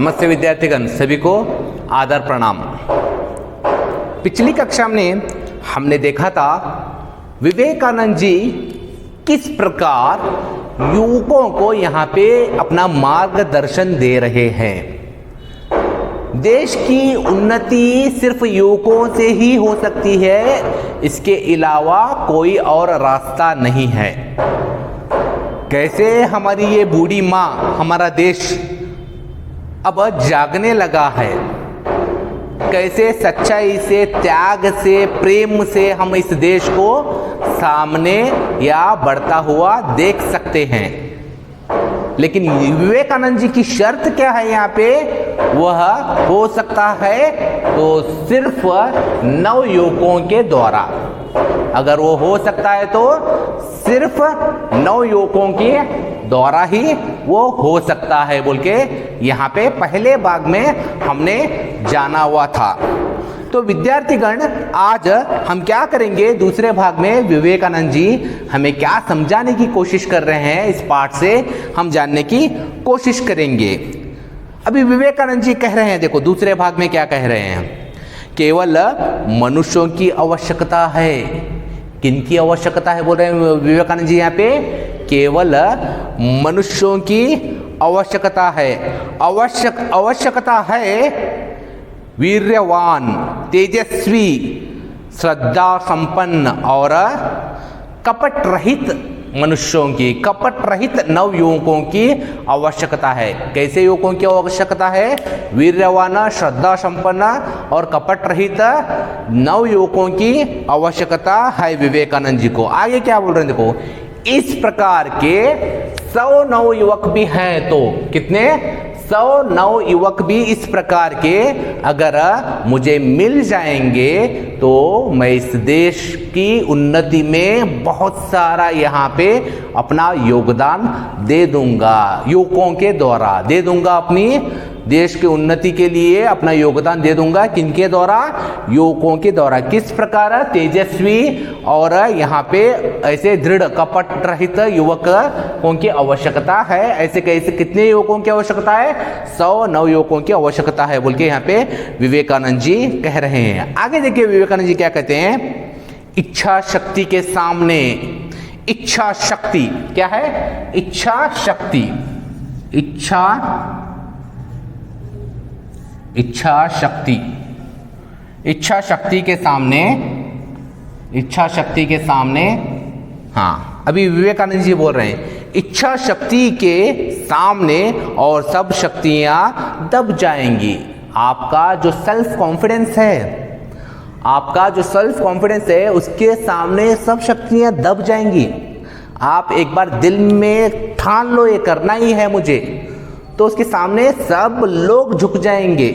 नमस्ते विद्यार्थीगण, सभी को आदर प्रणाम। पिछली कक्षा में हमने देखा था विवेकानंद जी किस प्रकार युवकों को यहाँ पे अपना मार्गदर्शन दे रहे हैं। देश की उन्नति सिर्फ युवकों से ही हो सकती है, इसके अलावा कोई और रास्ता नहीं है। कैसे हमारी ये बूढ़ी माँ, हमारा देश अब जागने लगा है, कैसे सच्चाई से, त्याग से, प्रेम से हम इस देश को सामने या बढ़ता हुआ देख सकते हैं। लेकिन विवेकानंद जी की शर्त क्या है यहाँ पे? वह हो सकता है तो सिर्फ नवयुवकों के द्वारा। अगर वो हो सकता है तो सिर्फ नवयुवकों के द्वारा ही वो हो सकता है बोल के यहाँ पे पहले भाग में हमने जाना हुआ था। तो विद्यार्थीगण, आज हम क्या करेंगे, दूसरे भाग में विवेकानंद जी हमें क्या समझाने की कोशिश कर रहे हैं, इस पाठ से हम जानने की कोशिश करेंगे। अभी विवेकानंद जी कह रहे हैं, देखो दूसरे भाग में क्या कह रहे हैं, केवल मनुष्यों की आवश्यकता है। किनकी आवश्यकता है बोल रहे हैं विवेकानंद जी यहाँ पे? केवल मनुष्यों की आवश्यकता है। आवश्यकता है वीर्यवान, तेजस्वी, श्रद्धा संपन्न और कपट रहित मनुष्यों की, कपट रहित नव युवकों की आवश्यकता है। कैसे युवकों की आवश्यकता है? वीर्यवान, श्रद्धा संपन्न और कपट रहित नव युवकों की आवश्यकता है विवेकानंद जी को। आगे क्या बोल रहे हैं देखो, इस प्रकार के 100 नव युवक भी हैं, तो कितने? 100 नव युवक भी इस प्रकार के अगर मुझे मिल जाएंगे तो मैं इस देश की उन्नति में बहुत सारा यहाँ पे अपना योगदान दे दूंगा, युवकों के द्वारा दे दूंगा। अपनी देश की उन्नति के लिए अपना योगदान दे दूंगा। किनके द्वारा? युवकों के द्वारा। किस प्रकार? तेजस्वी और यहाँ पे ऐसे दृढ़ कपट रहित युवकों की आवश्यकता है। ऐसे कैसे कितने युवकों की आवश्यकता है? 100 नव युवकों की आवश्यकता है बोल के यहाँ पे विवेकानंद जी कह रहे हैं। आगे देखिए विवेकानंद जी क्या कहते हैं, इच्छा शक्ति के सामने। इच्छा शक्ति क्या है? इच्छा शक्ति, इच्छा शक्ति के सामने, इच्छा शक्ति के सामने, हाँ अभी विवेकानंद जी बोल रहे हैं, इच्छा शक्ति के सामने और सब शक्तियां दब जाएंगी। आपका जो सेल्फ कॉन्फिडेंस है, उसके सामने सब शक्तियां दब जाएंगी। आप एक बार दिल में ठान लो ये करना ही है मुझे, तो उसके सामने सब लोग झुक जाएंगे।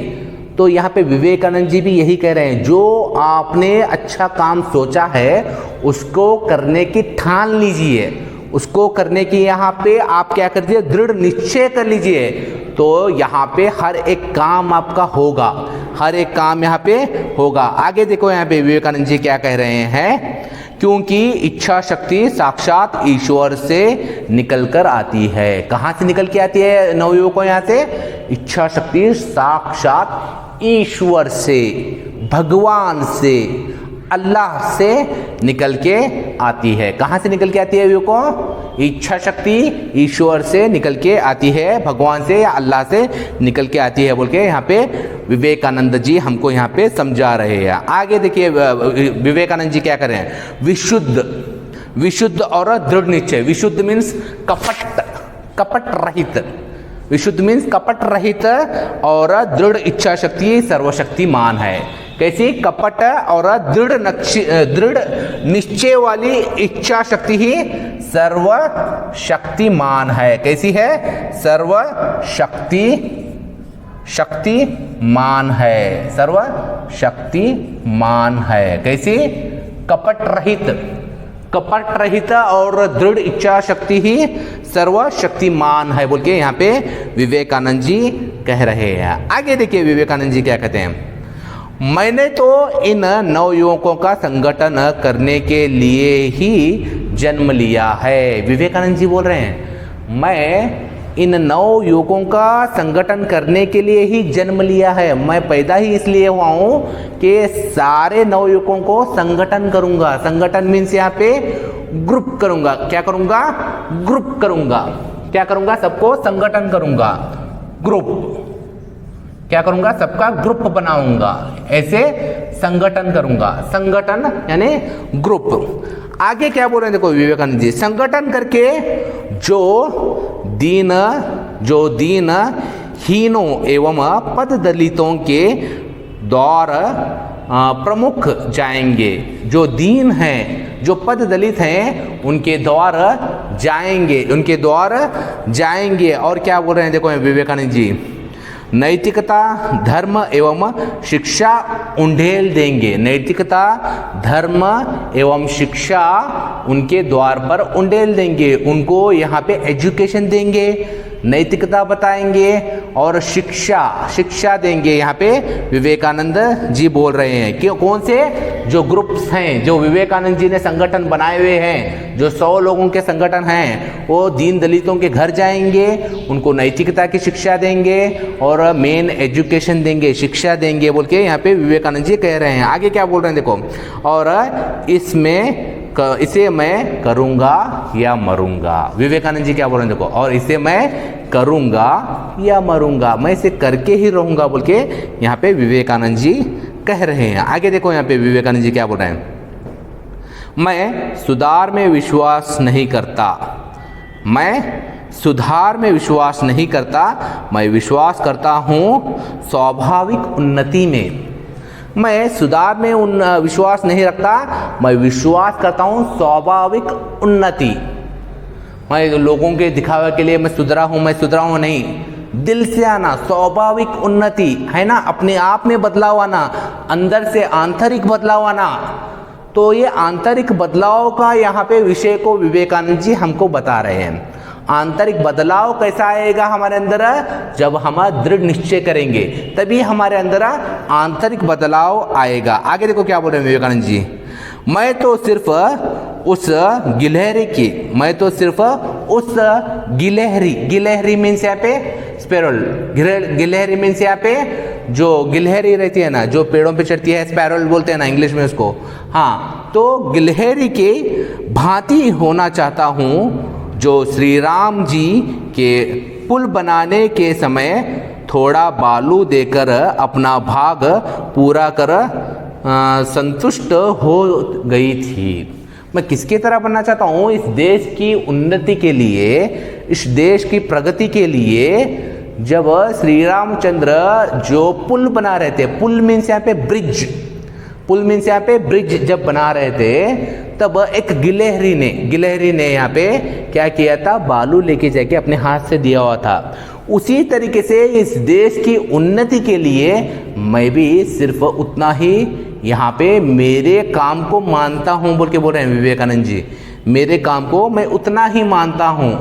तो यहाँ पे विवेकानंद जी भी यही कह रहे हैं, जो आपने अच्छा काम सोचा है उसको करने की ठान लीजिए, उसको करने की यहाँ पे आप क्या कर दीजिए, दृढ़ निश्चय कर लीजिए। तो यहाँ पे हर एक काम आपका होगा, हर एक काम यहाँ पे होगा। आगे देखो यहाँ पे विवेकानंद जी क्या कह रहे हैं, क्योंकि इच्छा शक्ति साक्षात ईश्वर से निकल कर आती है। कहाँ से निकल के आती है नवयुवकों? यहाँ से इच्छा शक्ति साक्षात ईश्वर से, भगवान से, अल्लाह से निकल के आती है। कहाँ से निकल के आती है युवकों? इच्छा शक्ति ईश्वर से निकल के आती है, भगवान से या अल्लाह से निकल के आती है बोल के यहाँ पे विवेकानंद जी हमको यहाँ पे समझा रहे हैं। आगे देखिए विवेकानंद जी क्या कर रहे हैं, विशुद्ध और दृढ़ निश्चय। विशुद्ध मीन्स कपट रहित, विशुद्ध मीन्स कपट रहित और दृढ़ इच्छा शक्ति सर्वशक्तिमान है। कैसी? कपट और दृढ़ निश्चय वाली इच्छा शक्ति ही सर्वशक्तिमान है। कैसी है? शक्तिमान है, सर्वशक्तिमान है। कैसी? कपट रहित और दृढ़ इच्छा शक्ति ही सर्वशक्तिमान है बोल के यहाँ पे विवेकानंद जी कह रहे हैं। आगे देखिए विवेकानंद जी क्या कहते हैं, मैंने तो इन नवयुवकों का संगठन करने के लिए ही जन्म लिया है। विवेकानंद जी बोल रहे हैं, मैं इन नव युवकों का संगठन करने के लिए ही जन्म लिया है। मैं पैदा ही इसलिए हुआ हूँ कि सारे नव युवकों को संगठन करूंगा। संगठन मीन्स यहाँ पे ग्रुप करूंगा। क्या करूंगा? ग्रुप करूंगा। क्या करूंगा? सबको संगठन करूंगा, ग्रुप। क्या करूंगा? सबका ग्रुप बनाऊंगा, ऐसे संगठन करूंगा। संगठन यानी ग्रुप। आगे क्या बोल रहे हैं देखो विवेकानंद जी, संगठन करके जो दीन हीनों एवं पद दलितों के द्वार प्रमुख जाएंगे। जो दीन हैं, जो पद दलित हैं, उनके द्वार जाएंगे। और क्या बोल रहे हैं देखो विवेकानंद जी, नैतिकता, धर्म एवं शिक्षा उंडेल देंगे। नैतिकता, धर्म एवं शिक्षा उनके द्वार पर उंडेल देंगे। उनको यहाँ पे एजुकेशन देंगे, नैतिकता बताएंगे और शिक्षा देंगे। यहाँ पे विवेकानंद जी बोल रहे हैं कि कौन से जो ग्रुप्स हैं, जो विवेकानंद जी ने संगठन बनाए हुए हैं, जो 100 लोगों के संगठन हैं, वो दीन दलितों के घर जाएंगे, उनको नैतिकता की शिक्षा देंगे और मेन एजुकेशन देंगे, शिक्षा देंगे बोल के यहाँ पे विवेकानंद जी कह रहे हैं। आगे क्या बोल रहे हैं देखो, और इसे मैं करूंगा या मरूंगा। विवेकानंद जी क्या बोल रहे हैं देखो, और इसे मैं करूंगा या मरूंगा, मैं इसे करके ही रहूंगा बोल के यहाँ पे विवेकानंद जी कह रहे हैं। आगे देखो यहाँ पे विवेकानंद जी क्या बोल रहे हैं, मैं सुधार में विश्वास नहीं करता। मैं सुधार में विश्वास नहीं करता, मैं विश्वास करता हूँ स्वाभाविक उन्नति में। मैं सुधार में विश्वास नहीं रखता, मैं विश्वास करता हूँ स्वाभाविक उन्नति। मैं लोगों के दिखावे के लिए मैं सुधरा हूँ नहीं, दिल से आना, स्वाभाविक उन्नति है ना, अपने आप में बदलाव आना, अंदर से आंतरिक बदलाव आना। तो ये आंतरिक बदलाव का यहाँ पे विषय को विवेकानंद जी हमको बता रहे हैं। आंतरिक बदलाव कैसा आएगा हमारे अंदर? जब हम दृढ़ निश्चय करेंगे तभी हमारे अंदर आंतरिक बदलाव आएगा। आगे देखो क्या बोल रहे हैं विवेकानंद जी, मैं तो सिर्फ उस गिलहरी मीन्स यहाँ पे स्पैरोल, गिलहरी मीन्स यहाँ पे जो गिलहरी रहती है ना, जो पेड़ों पे चढ़ती है, स्पैरोल बोलते हैं ना इंग्लिश में उसको। हाँ, तो गिलहरी के भांति होना चाहता हूँ, जो श्री राम जी के पुल बनाने के समय थोड़ा बालू देकर अपना भाग पूरा कर संतुष्ट हो गई थी। मैं किसकी तरह बनना चाहता हूँ? इस देश की उन्नति के लिए, इस देश की प्रगति के लिए। जब श्री रामचंद्र जो पुल बना रहे थे, पुल मीन्स यहाँ पे ब्रिज, पुल मीन्स यहाँ पे ब्रिज जब बना रहे थे, तब एक गिलहरी ने यहाँ पे क्या किया था? बालू लेके जाके अपने हाथ से दिया हुआ था। उसी तरीके से इस देश की उन्नति के लिए मैं भी सिर्फ उतना ही यहाँ पे मेरे काम को मानता हूँ बोल के बोल रहे हैं विवेकानंद जी। मेरे काम को मैं उतना ही मानता हूँ,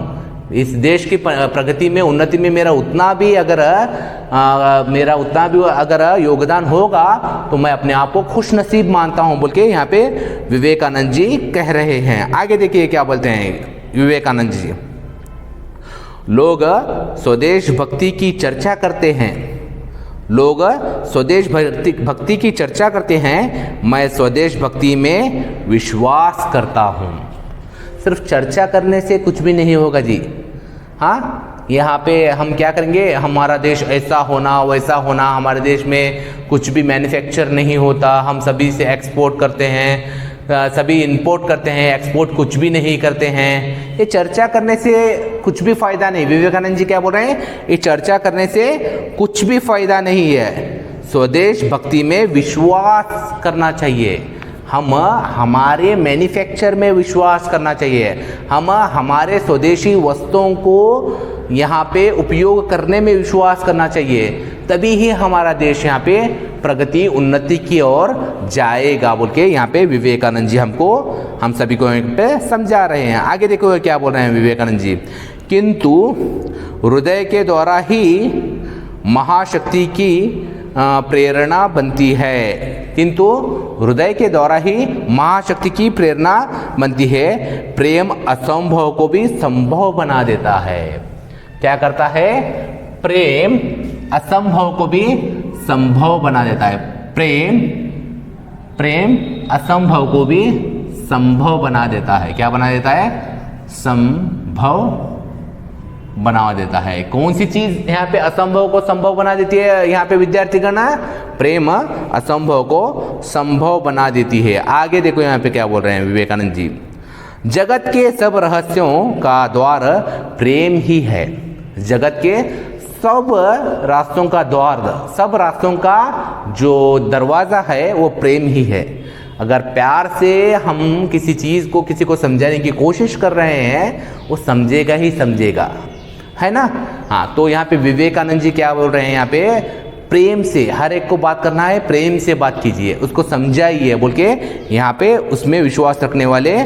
इस देश की प्रगति में, उन्नति में मेरा उतना भी अगर योगदान होगा तो मैं अपने आप को खुश नसीब मानता हूँ बोल के यहाँ पे विवेकानंद जी कह रहे हैं। आगे देखिए क्या बोलते हैं विवेकानंद जी, लोग स्वदेश भक्ति की चर्चा करते हैं, लोग स्वदेश भक्ति की चर्चा करते हैं, मैं स्वदेश भक्ति में विश्वास करता हूँ। सिर्फ चर्चा करने से कुछ भी नहीं होगा जी। हाँ, यहाँ पे हम क्या करेंगे? हमारा देश ऐसा होना वैसा होना, हमारे देश में कुछ भी मैन्युफैक्चर नहीं होता, हम सभी से एक्सपोर्ट करते हैं, सभी इंपोर्ट करते हैं, एक्सपोर्ट कुछ भी नहीं करते हैं। ये चर्चा करने से कुछ भी फायदा नहीं। विवेकानंद जी क्या बोल रहे हैं? ये चर्चा करने से कुछ भी फायदा नहीं है। स्वदेश भक्ति में विश्वास करना चाहिए। हम हमारे मैन्युफैक्चर में विश्वास करना चाहिए। हम हमारे स्वदेशी वस्तुओं को यहाँ पे उपयोग करने में विश्वास करना चाहिए, तभी ही हमारा देश यहाँ पे प्रगति उन्नति की ओर जाएगा बोल के यहाँ पे विवेकानंद जी हम सभी को यहाँ पे समझा रहे हैं। आगे देखो क्या बोल रहे हैं विवेकानंद जी, किंतु हृदय के द्वारा ही महाशक्ति की प्रेरणा बनती है। किंतु हृदय के द्वारा ही महाशक्ति की प्रेरणा बनती है। प्रेम असंभव को भी संभव बना देता है। क्या करता है? प्रेम असंभव को भी संभव बना देता है। प्रेम असंभव को भी संभव बना देता है। क्या बना देता है? संभव बना देता है। कौन सी चीज यहाँ पे असंभव को संभव बना देती है? यहाँ पे विद्यार्थी गण, प्रेम असंभव को संभव बना देती है। आगे देखो यहाँ पे क्या बोल रहे हैं विवेकानंद जी। जगत के सब रहस्यों का द्वार प्रेम ही है। जगत के सब रास्तों का द्वार, सब रास्तों का जो दरवाजा है वो प्रेम ही है। अगर प्यार से हम किसी चीज को, किसी को समझाने की कोशिश कर रहे हैं, वो समझेगा ही समझेगा, है ना। हाँ, तो यहाँ पे विवेकानंद जी क्या बोल रहे हैं? यहाँ पे प्रेम से हर एक को बात करना है, प्रेम से बात कीजिए, उसको समझाइए बोल के यहाँ पे उसमें विश्वास रखने वाले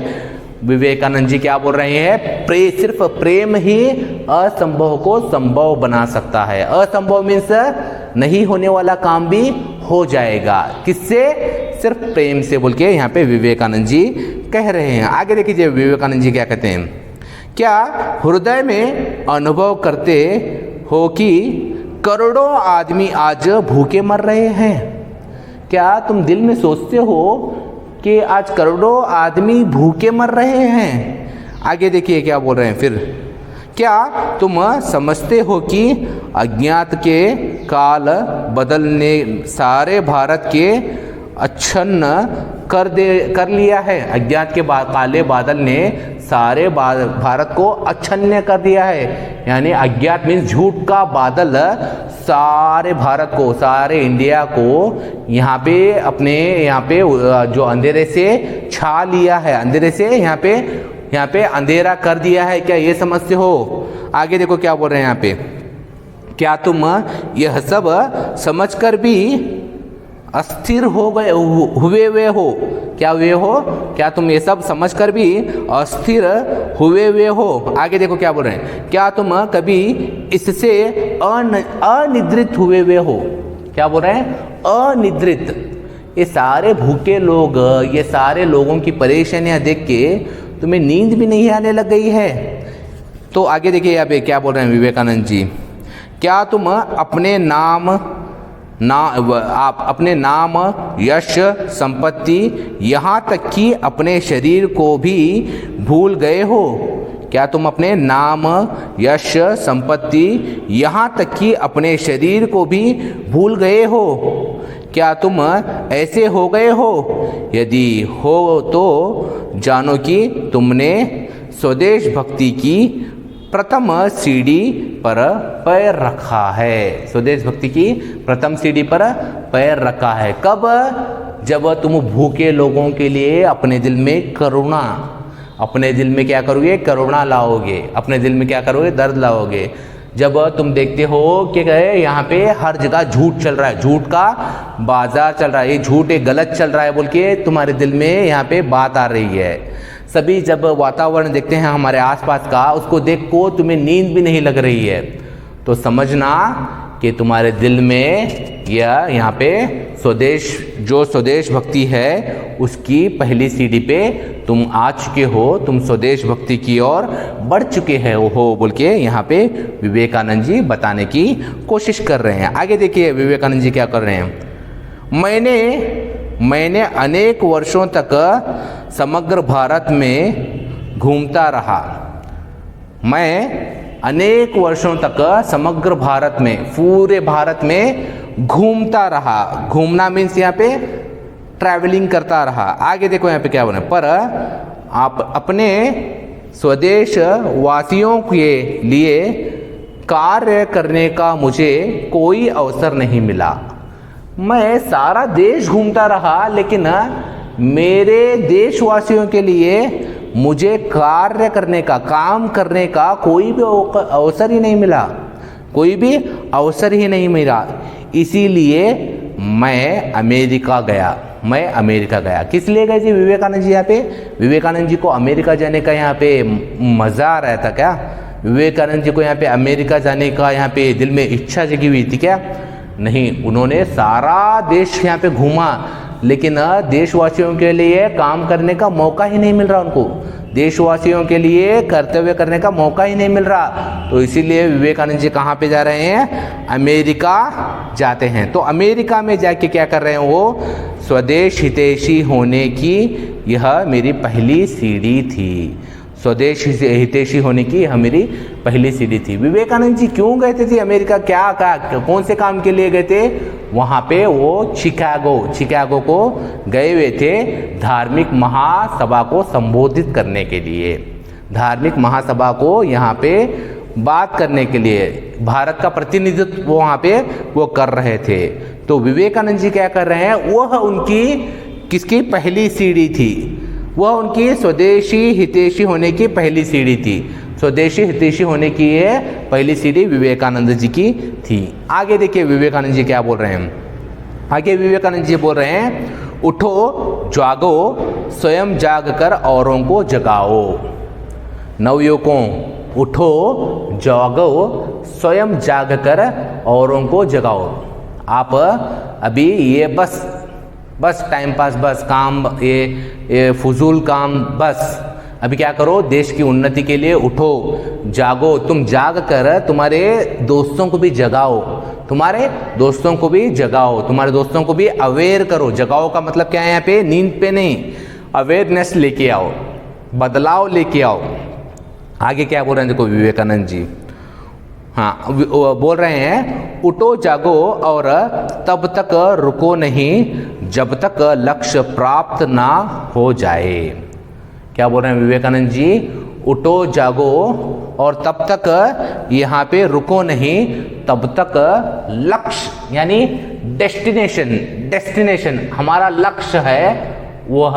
विवेकानंद जी क्या बोल रहे हैं? सिर्फ प्रेम ही असंभव को संभव बना सकता है। असंभव मीन्स नहीं होने वाला काम भी हो जाएगा। किससे? सिर्फ प्रेम से बोल के यहाँ पे विवेकानंद जी कह रहे हैं। आगे देखिए विवेकानंद जी क्या कहते हैं। क्या हृदय में अनुभव करते हो कि करोड़ों आदमी आज भूखे मर रहे हैं? क्या तुम दिल में सोचते हो कि आज करोड़ों आदमी भूखे मर रहे हैं? आगे देखिए क्या बोल रहे हैं फिर। क्या तुम समझते हो कि अज्ञात के काल बदलने सारे भारत के अच्छन्न कर लिया है। अज्ञात के काले बादल ने सारे भारत को अच्छन्न कर दिया है। यानी अज्ञात मीन्स झूठ का बादल सारे भारत को, सारे इंडिया को यहाँ पे जो अंधेरे से छा लिया है, अंधेरे से यहाँ पे अंधेरा कर दिया है। क्या ये समझते हो? आगे देखो क्या बोल रहे हैं यहाँ पे। क्या तुम यह सब समझकर भी अस्थिर हुए हुए हो? क्या हुए हो? क्या तुम ये सब समझकर भी अस्थिर हुए हो? आगे देखो क्या बोल रहे हैं। क्या तुम कभी इससे अनिद्रित हुए हो? क्या बोल रहे हैं? अनिद्रित। ये सारे भूखे लोग, ये सारे लोगों की परेशानियां देख के तुम्हें नींद भी नहीं आने लग गई है? तो आगे देखिए यहाँ पे क्या बोल रहे हैं विवेकानंद जी। क्या तुम अपने नाम, यश, संपत्ति, यहाँ तक कि अपने शरीर को भी भूल गए हो? क्या तुम अपने नाम, यश, संपत्ति, यहाँ तक कि अपने शरीर को भी भूल गए हो? क्या तुम ऐसे हो गए हो? यदि हो तो जानो कि तुमने स्वदेश भक्ति की प्रथम सीढ़ी पर पैर रखा है। स्वदेश भक्ति की प्रथम सीढ़ी पर पैर रखा है। कब? जब तुम भूखे लोगों के लिए अपने दिल में करुणा, अपने दिल में क्या करोगे? करुणा लाओगे। अपने दिल में क्या करोगे? दर्द लाओगे। जब तुम देखते हो कि यहाँ पे हर जगह झूठ चल रहा है, झूठ का बाजार चल रहा है, ये झूठ एक गलत चल रहा है बोल के तुम्हारे दिल में यहाँ पे बात आ रही है। सभी जब वातावरण देखते हैं हमारे आसपास का, उसको देख को तुम्हें नींद भी नहीं लग रही है, तो समझना कि तुम्हारे दिल में यहाँ पे स्वदेश भक्ति है, उसकी पहली सीढ़ी पे तुम आ चुके हो, तुम स्वदेश भक्ति की ओर बढ़ चुके हैं हो बोल के यहाँ पे विवेकानंद जी बताने की कोशिश कर रहे हैं। आगे देखिए विवेकानंद जी क्या कर रहे हैं। मैंने अनेक वर्षों तक समग्र भारत में घूमता रहा। मैं अनेक वर्षों तक समग्र भारत में, पूरे भारत में घूमता रहा। घूमना मीन्स यहाँ पे ट्रैवलिंग करता रहा। आगे देखो यहाँ पे क्या बोले। पर आप अपने स्वदेश वासियों के लिए कार्य करने का मुझे कोई अवसर नहीं मिला। मैं सारा देश घूमता रहा, लेकिन मेरे देशवासियों के लिए मुझे कार्य करने का, काम करने का कोई भी अवसर ही नहीं मिला, कोई भी अवसर ही नहीं मिला। इसीलिए मैं अमेरिका गया। किस लिए गए जी विवेकानंद जी यहाँ पे? विवेकानंद जी को अमेरिका जाने का यहाँ पे मज़ा आ रहा था क्या? विवेकानंद जी को यहाँ पे अमेरिका जाने का यहाँ पे दिल में इच्छा जगी हुई थी क्या? नहीं, उन्होंने सारा देश यहाँ पे घूमा, लेकिन देशवासियों के लिए काम करने का मौका ही नहीं मिल रहा उनको। देशवासियों के लिए कर्तव्य करने का मौका ही नहीं मिल रहा। तो इसीलिए विवेकानंद जी कहाँ पे जा रहे हैं? अमेरिका जाते हैं। तो अमेरिका में जाके क्या कर रहे हैं वो? स्वदेश हितैषी होने की यह मेरी पहली सीढ़ी थी। स्वदेश हितैषी होने की यह मेरी पहली सीढ़ी थी। विवेकानंद जी क्यों गए थे अमेरिका? क्या कौन से काम के लिए गए थे? वहाँ पे वो शिकागो को गए हुए थे धार्मिक महासभा को संबोधित करने के लिए। धार्मिक महासभा को यहाँ पे बात करने के लिए भारत का प्रतिनिधित्व वहाँ पे वो कर रहे थे। तो विवेकानंद जी क्या कर रहे हैं? वह उनकी किसकी पहली सीढ़ी थी? वह उनकी स्वदेशी हितैषी होने की पहली सीढ़ी थी। स्वदेशी हितैषी होने की ये पहली सीढ़ी विवेकानंद जी की थी। आगे देखिए विवेकानंद जी क्या बोल रहे हैं। आगे विवेकानंद जी बोल रहे हैं, उठो जागो स्वयं जाग कर औरों को जगाओ। नवयुवकों, उठो जागो स्वयं जाग कर औरों को जगाओ। आप अभी ये बस टाइम पास, बस काम, ये फजूल काम, बस अभी क्या करो? देश की उन्नति के लिए उठो जागो। तुम जाग कर तुम्हारे दोस्तों को भी जगाओ, तुम्हारे दोस्तों को भी जगाओ, तुम्हारे दोस्तों को भी अवेयर करो। जगाओ का मतलब क्या है यहाँ पे? नींद पे नहीं, अवेयरनेस लेके आओ, बदलाव लेके आओ। आगे क्या बोल रहे हैं देखो विवेकानंद जी। हाँ, बोल रहे हैं, उठो जागो और तब तक रुको नहीं जब तक लक्ष्य प्राप्त ना हो जाए। क्या बोल रहे हैं विवेकानंद जी? उठो जागो और तब तक यहाँ पे रुको नहीं, तब तक लक्ष्य यानी डेस्टिनेशन हमारा लक्ष्य है वह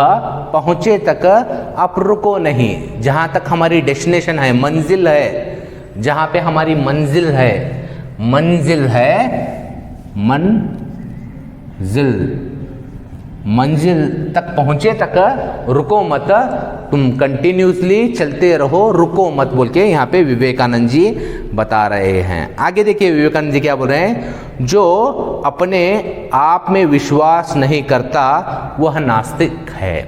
पहुँचे तक आप रुको नहीं। जहाँ तक हमारी डेस्टिनेशन है, मंजिल है, जहाँ पे हमारी मंजिल तक पहुँचे तक रुको मत, तुम कंटिन्यूसली चलते रहो, रुको मत बोल के यहाँ पे विवेकानंद जी बता रहे हैं। आगे देखिए विवेकानंद जी क्या बोल रहे हैं, जो अपने आप में विश्वास नहीं करता वह नास्तिक है।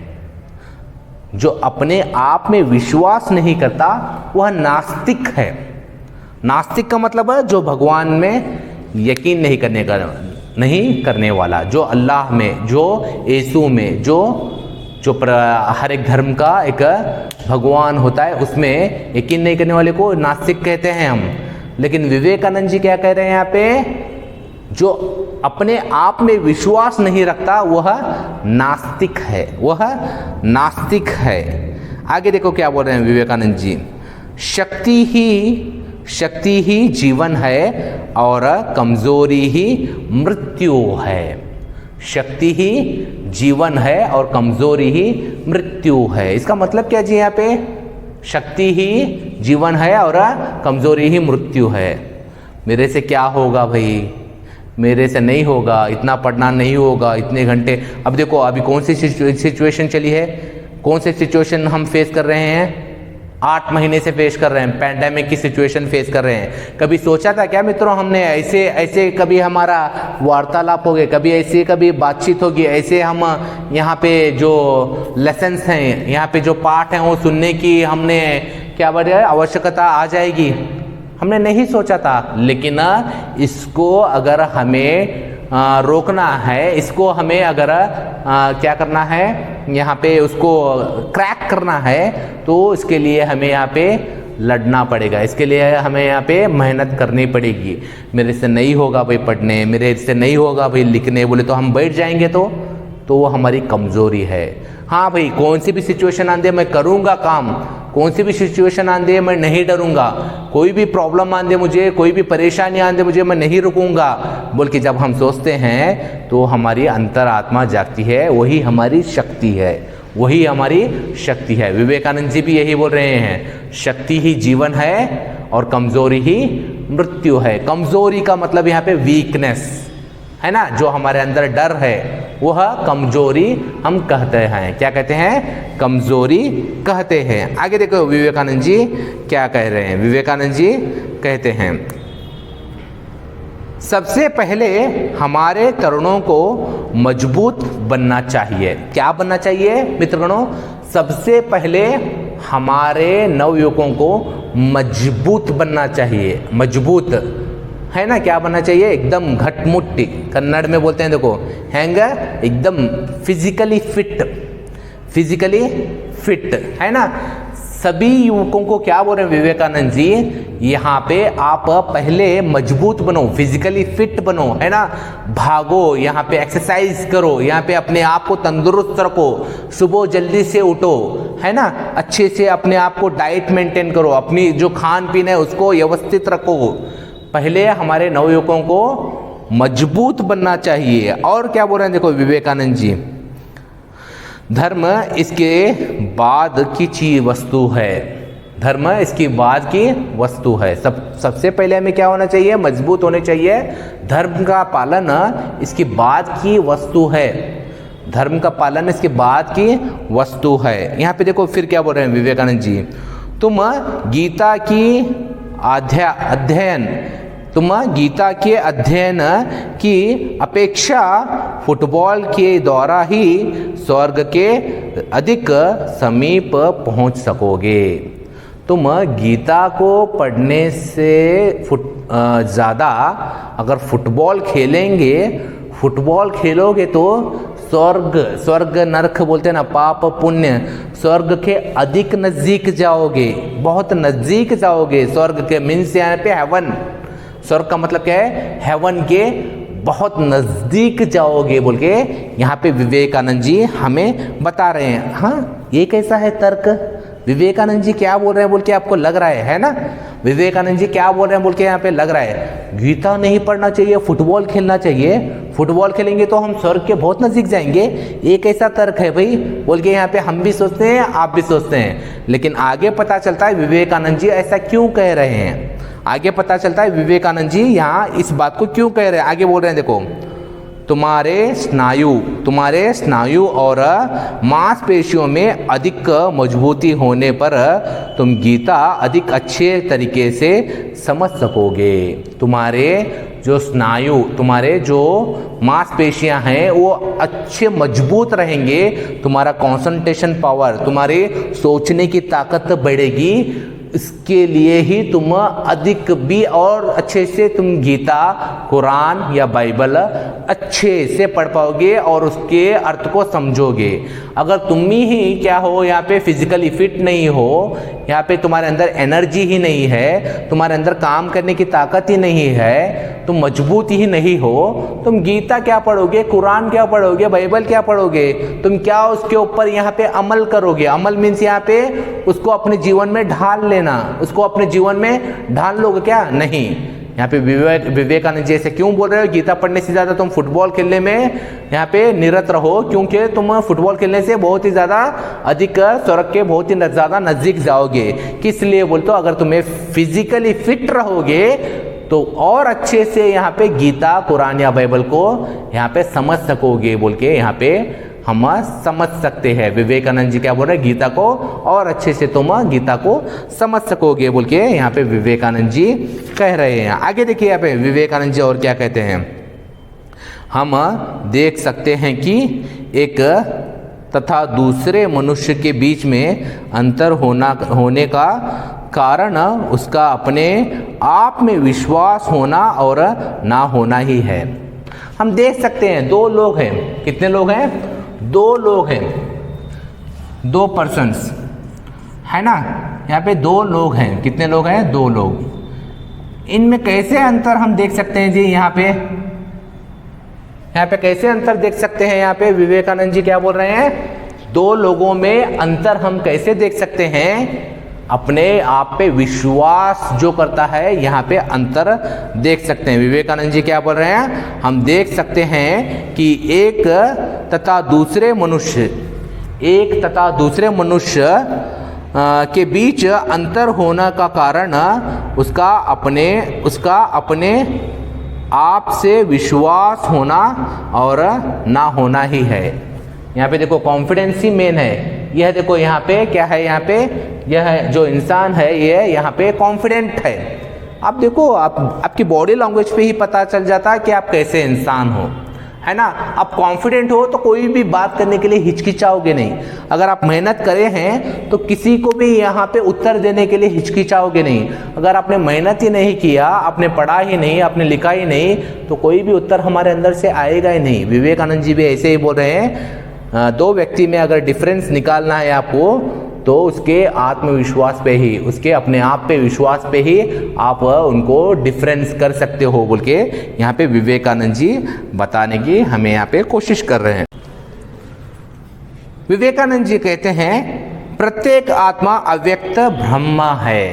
जो अपने आप में विश्वास नहीं करता वह नास्तिक है। नास्तिक का मतलब है जो भगवान में यकीन नहीं करने वाला, जो अल्लाह में, जो यीशु में, जो हर एक धर्म का एक भगवान होता है उसमें यकीन नहीं करने वाले को नास्तिक कहते हैं हम। लेकिन विवेकानंद जी क्या कह रहे हैं यहाँ पे? जो अपने आप में विश्वास नहीं रखता वह नास्तिक है, वह नास्तिक है। आगे देखो क्या बोल रहे हैं विवेकानंद जी, शक्ति ही जीवन है और कमजोरी ही मृत्यु है। शक्ति ही जीवन है और कमजोरी ही मृत्यु है। इसका मतलब क्या जी? यहाँ पे शक्ति ही जीवन है और कमजोरी ही मृत्यु है। मेरे से क्या होगा भाई? मेरे से नहीं होगा, इतना पढ़ना नहीं होगा, इतने घंटे। अब देखो अभी कौन सी सिचुएशन चली है, कौन सी सिचुएशन हम फेस कर रहे हैं? 8 महीने से फेस कर रहे हैं, पैंडेमिक की सिचुएशन फेस कर रहे हैं। कभी सोचा था क्या मित्रों हमने ऐसे कभी हमारा वार्तालाप होगे, कभी बातचीत होगी, ऐसे हम यहाँ पे जो लेसन्स हैं, यहाँ पे जो पाठ हैं वो सुनने की हमने क्या बोले आवश्यकता आ जाएगी? हमने नहीं सोचा था। लेकिन इसको अगर हमें रोकना है, इसको हमें अगर क्या करना है, यहाँ पे उसको क्रैक करना है, तो इसके लिए हमें यहाँ पे लड़ना पड़ेगा, इसके लिए हमें यहाँ पे मेहनत करनी पड़ेगी। मेरे से नहीं होगा भाई पढ़ने, मेरे से नहीं होगा भाई लिखने बोले तो हम बैठ जाएंगे तो वो हमारी कमज़ोरी है। हाँ भाई, कौन सी भी सिचुएशन आंदे मैं करूँगा काम, कौन सी भी सिचुएशन आंदे मैं नहीं डरूंगा, कोई भी प्रॉब्लम आंदे मुझे, कोई भी परेशानी आंदे मुझे, मैं नहीं रुकूंगा बोल के जब हम सोचते हैं तो हमारी अंतरात्मा जागती है, वही हमारी शक्ति है, वही हमारी शक्ति है। विवेकानंद जी भी यही बोल रहे हैं, शक्ति ही जीवन है और कमजोरी ही मृत्यु है। कमजोरी का मतलब यहाँ पे वीकनेस है ना, जो हमारे अंदर डर है वह कमजोरी हम कहते हैं। क्या कहते हैं? कमजोरी कहते हैं। आगे देखो विवेकानंद जी क्या कह रहे हैं। विवेकानंद जी कहते हैं, सबसे पहले हमारे तरुणों को मजबूत बनना चाहिए। क्या बनना चाहिए मित्रगणों? सबसे पहले हमारे नवयुवकों को मजबूत बनना चाहिए। मजबूत है ना, क्या बनना चाहिए? एकदम घटमुट्टी, कन्नड़ में बोलते हैं देखो, हैंग, एकदम फिजिकली फिट है ना। सभी युवकों को क्या बोल रहे हैं विवेकानंद जी, यहाँ पे आप पहले मजबूत बनो, फिजिकली फिट बनो, है ना। भागो, यहाँ पे एक्सरसाइज करो, यहाँ पे अपने आप को तंदुरुस्त रखो, सुबह जल्दी से उठो, है ना। अच्छे से अपने आप को डाइट मेंटेन करो, अपनी जो खान पीन है उसको व्यवस्थित रखो। पहले हमारे नवयुवकों को मजबूत बनना चाहिए। और क्या बोल रहे हैं देखो विवेकानंद जी, धर्म इसके बाद की चीज वस्तु है। धर्म इसके बाद की वस्तु है। सबसे पहले हमें क्या होना चाहिए? मजबूत होने चाहिए। धर्म का पालन इसके बाद की वस्तु है। धर्म का पालन इसके बाद की वस्तु है। यहाँ पे देखो फिर क्या बोल रहे हैं विवेकानंद जी, तुम गीता के अध्ययन की अपेक्षा फुटबॉल के द्वारा ही स्वर्ग के अधिक समीप पहुंच सकोगे। तुम गीता को पढ़ने से ज़्यादा अगर फुटबॉल खेलोगे तो स्वर्ग नरक बोलते हैं ना, पाप पुण्य, स्वर्ग के अधिक नज़दीक जाओगे, बहुत नज़दीक जाओगे। स्वर्ग के मीन्स यहाँ पे हेवन, स्वर्ग का मतलब क्या है? हेवन के बहुत नज़दीक जाओगे बोल के यहाँ पे विवेकानंद जी हमें बता रहे हैं। हाँ, ये कैसा है तर्क? विवेकानंद जी क्या बोल रहे हैं बोल के आपको लग रहा है ना? विवेकानंद जी क्या बोल रहे हैं बोल के यहाँ पे लग रहा है, गीता नहीं पढ़ना चाहिए, फुटबॉल खेलना चाहिए। फुटबॉल खेलेंगे तो हम स्वर्ग के बहुत नज़दीक जाएंगे। ये कैसा तर्क है भाई बोल के यहाँ पे हम भी सोचते हैं, आप भी सोचते हैं। लेकिन आगे पता चलता है विवेकानंद जी ऐसा क्यों कह रहे हैं। आगे पता चलता है विवेकानंद जी यहाँ इस बात को क्यों कह रहे हैं। आगे बोल रहे हैं देखो, तुम्हारे स्नायु और मांसपेशियों में अधिक मजबूती होने पर तुम गीता अधिक अच्छे तरीके से समझ सकोगे। तुम्हारे जो मांसपेशियां हैं वो अच्छे मजबूत रहेंगे, तुम्हारा कंसंट्रेशन पावर, तुम्हारी सोचने की ताकत बढ़ेगी। इसके लिए ही तुम अधिक भी और अच्छे से तुम गीता, कुरान या बाइबल अच्छे से पढ़ पाओगे और उसके अर्थ को समझोगे। अगर तुम ही क्या हो, यहाँ पे फिजिकली फिट नहीं हो, यहाँ पे तुम्हारे अंदर एनर्जी ही नहीं है, तुम्हारे अंदर काम करने की ताकत ही नहीं है, तुम मजबूत ही नहीं हो, तुम गीता क्या पढ़ोगे, कुरान क्या पढ़ोगे, बाइबल क्या पढ़ोगे? तुम क्या उसके ऊपर यहाँ पे अमल करोगे? अमल मीन्स यहाँ पे उसको अपने जीवन में ढाल लेना, उसको अपने जीवन में ढाल लोगे क्या? नहीं। यहाँ पे विवेकानंद जी ऐसे क्यों बोल रहे हो, गीता पढ़ने से ज़्यादा तुम फुटबॉल खेलने में यहाँ पे निरत रहो, क्योंकि तुम फुटबॉल खेलने से बहुत ही ज़्यादा अधिक स्वर्ग के बहुत ही ज़्यादा नज़दीक जाओगे। किस लिए बोलते हो? अगर तुम्हें फिजिकली फिट रहोगे तो और अच्छे से यहाँ पे गीता, कुरान या बाइबल को यहाँ पे समझ सकोगे बोल के यहाँ पे हम समझ सकते हैं। विवेकानंद जी क्या बोल रहे हैं, गीता को और अच्छे से तुम गीता को समझ सकोगे बोल के यहाँ पे विवेकानंद जी कह रहे हैं। आगे देखिए यहाँ पे विवेकानंद जी और क्या कहते हैं, हम देख सकते हैं कि एक तथा दूसरे मनुष्य के बीच में अंतर होने का कारण उसका अपने आप में विश्वास होना और ना होना ही है। हम देख सकते हैं दो लोग हैं। कितने लोग हैं? दो लोग हैं, दो पर्सन्स है ना। यहाँ पे दो लोग हैं। कितने लोग हैं? दो लोग। इनमें कैसे अंतर हम देख सकते हैं जी? यहाँ पे कैसे अंतर देख सकते हैं? यहाँ पे विवेकानंद जी क्या बोल रहे हैं, दो लोगों में अंतर हम कैसे देख सकते हैं? अपने आप पे विश्वास जो करता है यहाँ पे अंतर देख सकते हैं। विवेकानंद जी क्या बोल रहे हैं, हम देख सकते हैं कि एक तथा दूसरे मनुष्य के बीच अंतर होने का कारण उसका अपने आप से विश्वास होना और ना होना ही है। यहाँ पे देखो कॉन्फिडेंस ही मेन है। यह देखो यहाँ पे क्या है, यहाँ पे यह जो इंसान है ये यहाँ पे कॉन्फिडेंट है। आप देखो आपकी बॉडी लैंग्वेज पे ही पता चल जाता है कि आप कैसे इंसान हो, है ना। आप कॉन्फिडेंट हो तो कोई भी बात करने के लिए हिचकिचाओगे नहीं। अगर आप मेहनत करे हैं तो किसी को भी यहाँ पे उत्तर देने के लिए हिचकिचाओगे नहीं। अगर आपने मेहनत ही नहीं किया, आपने पढ़ा ही नहीं, आपने लिखा ही नहीं, तो कोई भी उत्तर हमारे अंदर से आएगा ही नहीं। विवेकानंद जी भी ऐसे ही बोल रहे हैं, दो व्यक्ति में अगर डिफरेंस निकालना है आपको तो उसके आत्मविश्वास पे ही, उसके अपने आप पे विश्वास पे ही आप उनको डिफरेंस कर सकते हो बोल के यहाँ पे विवेकानंद जी बताने की हमें यहाँ पे कोशिश कर रहे हैं। विवेकानंद जी कहते हैं प्रत्येक आत्मा अव्यक्त ब्रह्म है।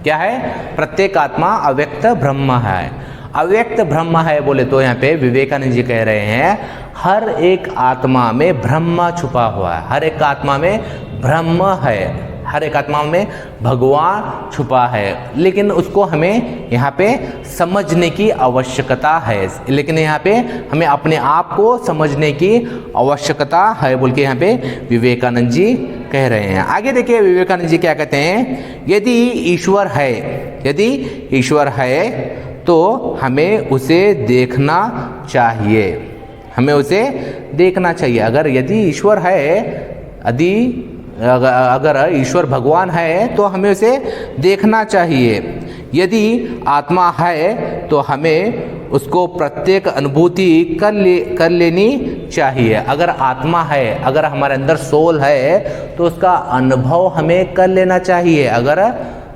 क्या है? प्रत्येक आत्मा अव्यक्त ब्रह्म है। अव्यक्त ब्रह्म है बोले तो यहाँ पे विवेकानंद जी कह रहे हैं हर एक आत्मा में ब्रह्म छुपा हुआ है। हर एक आत्मा में ब्रह्म है, हर एक आत्मा में भगवान छुपा है, लेकिन उसको हमें यहाँ पे समझने की आवश्यकता है। लेकिन यहाँ पे हमें अपने आप को समझने की आवश्यकता है बोल के यहाँ पे विवेकानंद जी कह रहे हैं। आगे देखिए विवेकानंद जी क्या कहते हैं, यदि ईश्वर है, यदि ईश्वर है तो हमें उसे देखना चाहिए, हमें उसे देखना चाहिए। अगर यदि ईश्वर है, यदि अगर ईश्वर भगवान है तो हमें उसे देखना चाहिए। यदि आत्मा है तो हमें उसको प्रत्येक अनुभूति कर लेनी चाहिए। अगर आत्मा है, अगर हमारे अंदर सोल है तो उसका अनुभव हमें कर लेना चाहिए। अगर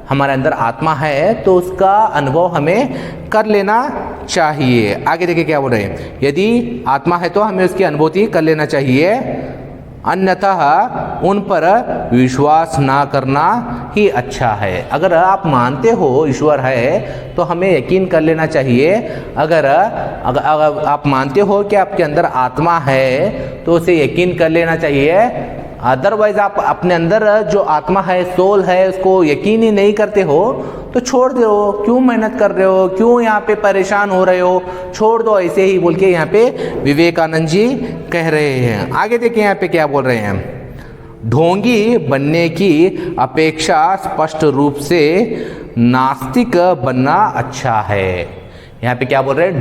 हमारे अंदर आत्मा है तो उसका अनुभव हमें कर लेना चाहिए। आगे देखिए क्या बोल रहे हैं, यदि आत्मा है तो हमें उसकी अनुभूति कर लेना चाहिए, अन्यथा उन पर विश्वास ना करना ही अच्छा है। अगर आप मानते हो ईश्वर है तो हमें यकीन कर लेना चाहिए। अगर आप मानते हो कि आपके अंदर आत्मा है तो उसे यकीन कर लेना चाहिए। अदरवाइज आप अपने अंदर जो आत्मा है, सोल है, उसको यकीन ही नहीं करते हो तो छोड़ दो। क्यों मेहनत कर रहे हो, क्यों यहाँ पे परेशान हो रहे हो, छोड़ दो ऐसे ही बोल के यहाँ पे विवेकानंद जी कह रहे हैं। आगे देखिए यहाँ पे क्या बोल रहे हैं, ढोंगी बनने की अपेक्षा स्पष्ट रूप से नास्तिक बनना अच्छा है। यहाँ पे क्या बोल रहे हैं,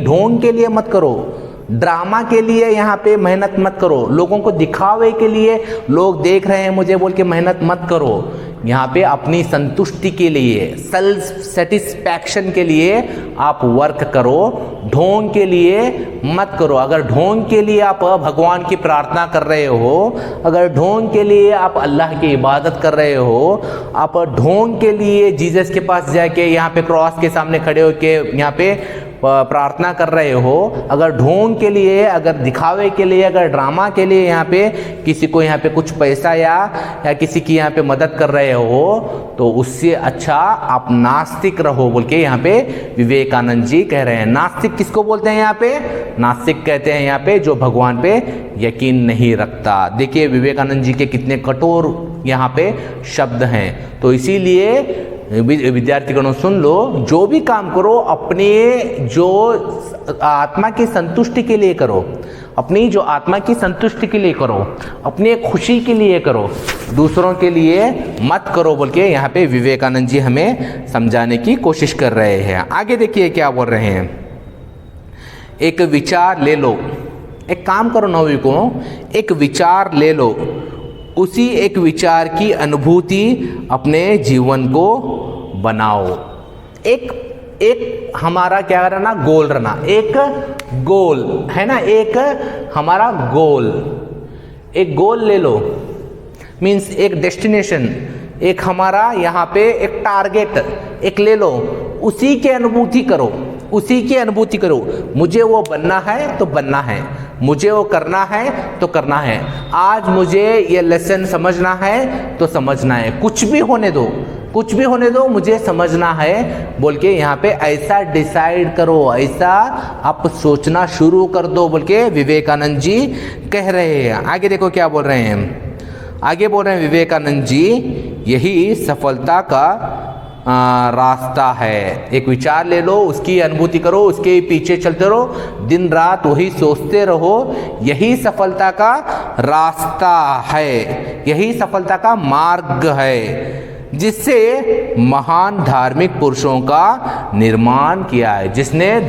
ढोंग के लिए मत करो, ड्रामा के लिए यहाँ पे मेहनत मत करो, लोगों को दिखावे के लिए लोग देख रहे हैं मुझे बोल के मेहनत मत करो। यहाँ पे अपनी संतुष्टि के लिए, सेल्फ सेटिस्फैक्शन के लिए आप वर्क करो, ढोंग के लिए मत करो। अगर ढोंग के लिए आप भगवान की प्रार्थना कर रहे हो, अगर ढोंग के लिए आप अल्लाह की इबादत कर रहे हो, आप ढोंग के लिए जीसस के पास जाके यहाँ पे क्रॉस के सामने खड़े होके यहाँ पे प्रार्थना कर रहे हो, अगर ढोंग के लिए, अगर दिखावे के लिए, अगर ड्रामा के लिए यहाँ पे किसी को यहाँ पे कुछ पैसा या किसी की यहाँ पे मदद कर रहे हो तो उससे अच्छा आप नास्तिक रहो बोल के यहाँ पे विवेकानंद जी कह रहे हैं। नास्तिक किसको बोलते हैं यहाँ पे? नास्तिक कहते हैं यहाँ पे जो भगवान पे यकीन नहीं रखता। देखिए विवेकानंद जी के कितने कठोर यहाँ पे शब्द हैं। तो इसीलिए विद्यार्थीगणों सुन लो, जो भी काम करो अपने जो आत्मा की संतुष्टि के लिए करो, अपनी जो आत्मा की संतुष्टि के लिए करो, अपने खुशी के लिए करो, दूसरों के लिए मत करो बोल के यहाँ पे विवेकानंद जी हमें समझाने की कोशिश कर रहे हैं। आगे देखिए क्या बोल रहे हैं, एक विचार ले लो, एक काम करो नौवीं को, एक विचार ले लो, उसी एक विचार की अनुभूति अपने जीवन को बनाओ। एक हमारा क्या रहना, गोल रहना, एक गोल है ना, एक हमारा गोल, एक गोल ले लो, मीन्स एक डेस्टिनेशन, एक हमारा यहाँ पे एक टारगेट एक ले लो, उसी की अनुभूति करो, उसी की अनुभूति करो। मुझे वो बनना है तो बनना है, मुझे वो करना है तो करना है, आज मुझे ये लेसन समझना है तो समझना है, कुछ भी होने दो, कुछ भी होने दो, मुझे समझना है बोल के यहाँ पे ऐसा डिसाइड करो, ऐसा आप सोचना शुरू कर दो बोल के विवेकानंद जी कह रहे हैं। आगे देखो क्या बोल रहे हैं, आगे बोल रहे हैं विवेकानंद जी, यही सफलता का रास्ता है। एक विचार ले लो, उसकी अनुभूति करो, उसके पीछे चलते रहो, दिन रात वही सोचते रहो, यही सफलता का रास्ता है, यही सफलता का मार्ग है। जिससे महान धार्मिक पुरुषों का निर्माण किया है, जिसने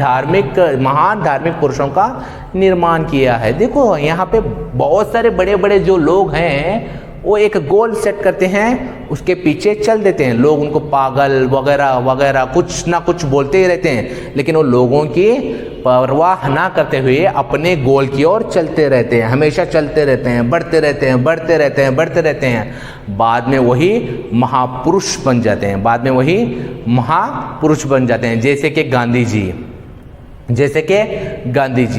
महान धार्मिक पुरुषों का निर्माण किया है। देखो यहाँ पे बहुत सारे बड़े बड़े जो लोग हैं वो एक गोल सेट करते हैं, उसके पीछे चल देते हैं। लोग उनको पागल वगैरह वगैरह कुछ ना कुछ बोलते ही रहते हैं, लेकिन वो लोगों की परवाह ना करते हुए अपने गोल की ओर चलते रहते हैं, हमेशा चलते रहते हैं, बढ़ते रहते हैं, बढ़ते रहते हैं, बढ़ते रहते हैं। बाद में वही महापुरुष बन जाते हैं, बाद में वही महापुरुष बन जाते हैं। जैसे कि गांधी जी,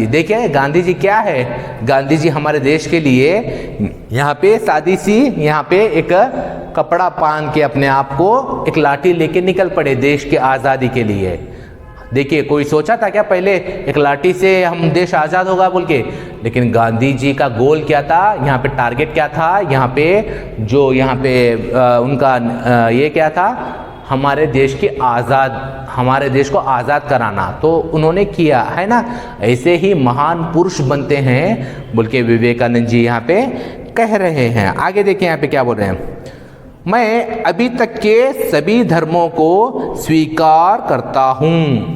देखिए गांधी जी क्या है, गांधी जी हमारे देश के लिए यहाँ पे सादी सी यहाँ पे एक कपड़ा पहन के अपने आप को एक लाठी लेके निकल पड़े देश की आज़ादी के लिए। देखिए कोई सोचा था क्या पहले एक लाठी से हम देश आज़ाद होगा बोल के? लेकिन गांधी जी का गोल क्या था, यहाँ पे टारगेट क्या था, यहाँ पे उनका ये क्या था, हमारे देश को आज़ाद कराना। तो उन्होंने किया है ना। ऐसे ही महान पुरुष बनते हैं बोल के विवेकानंद जी यहाँ पे कह रहे हैं। आगे देखिए यहाँ पे क्या बोल रहे हैं, मैं अभी तक के सभी धर्मों को स्वीकार करता हूँ।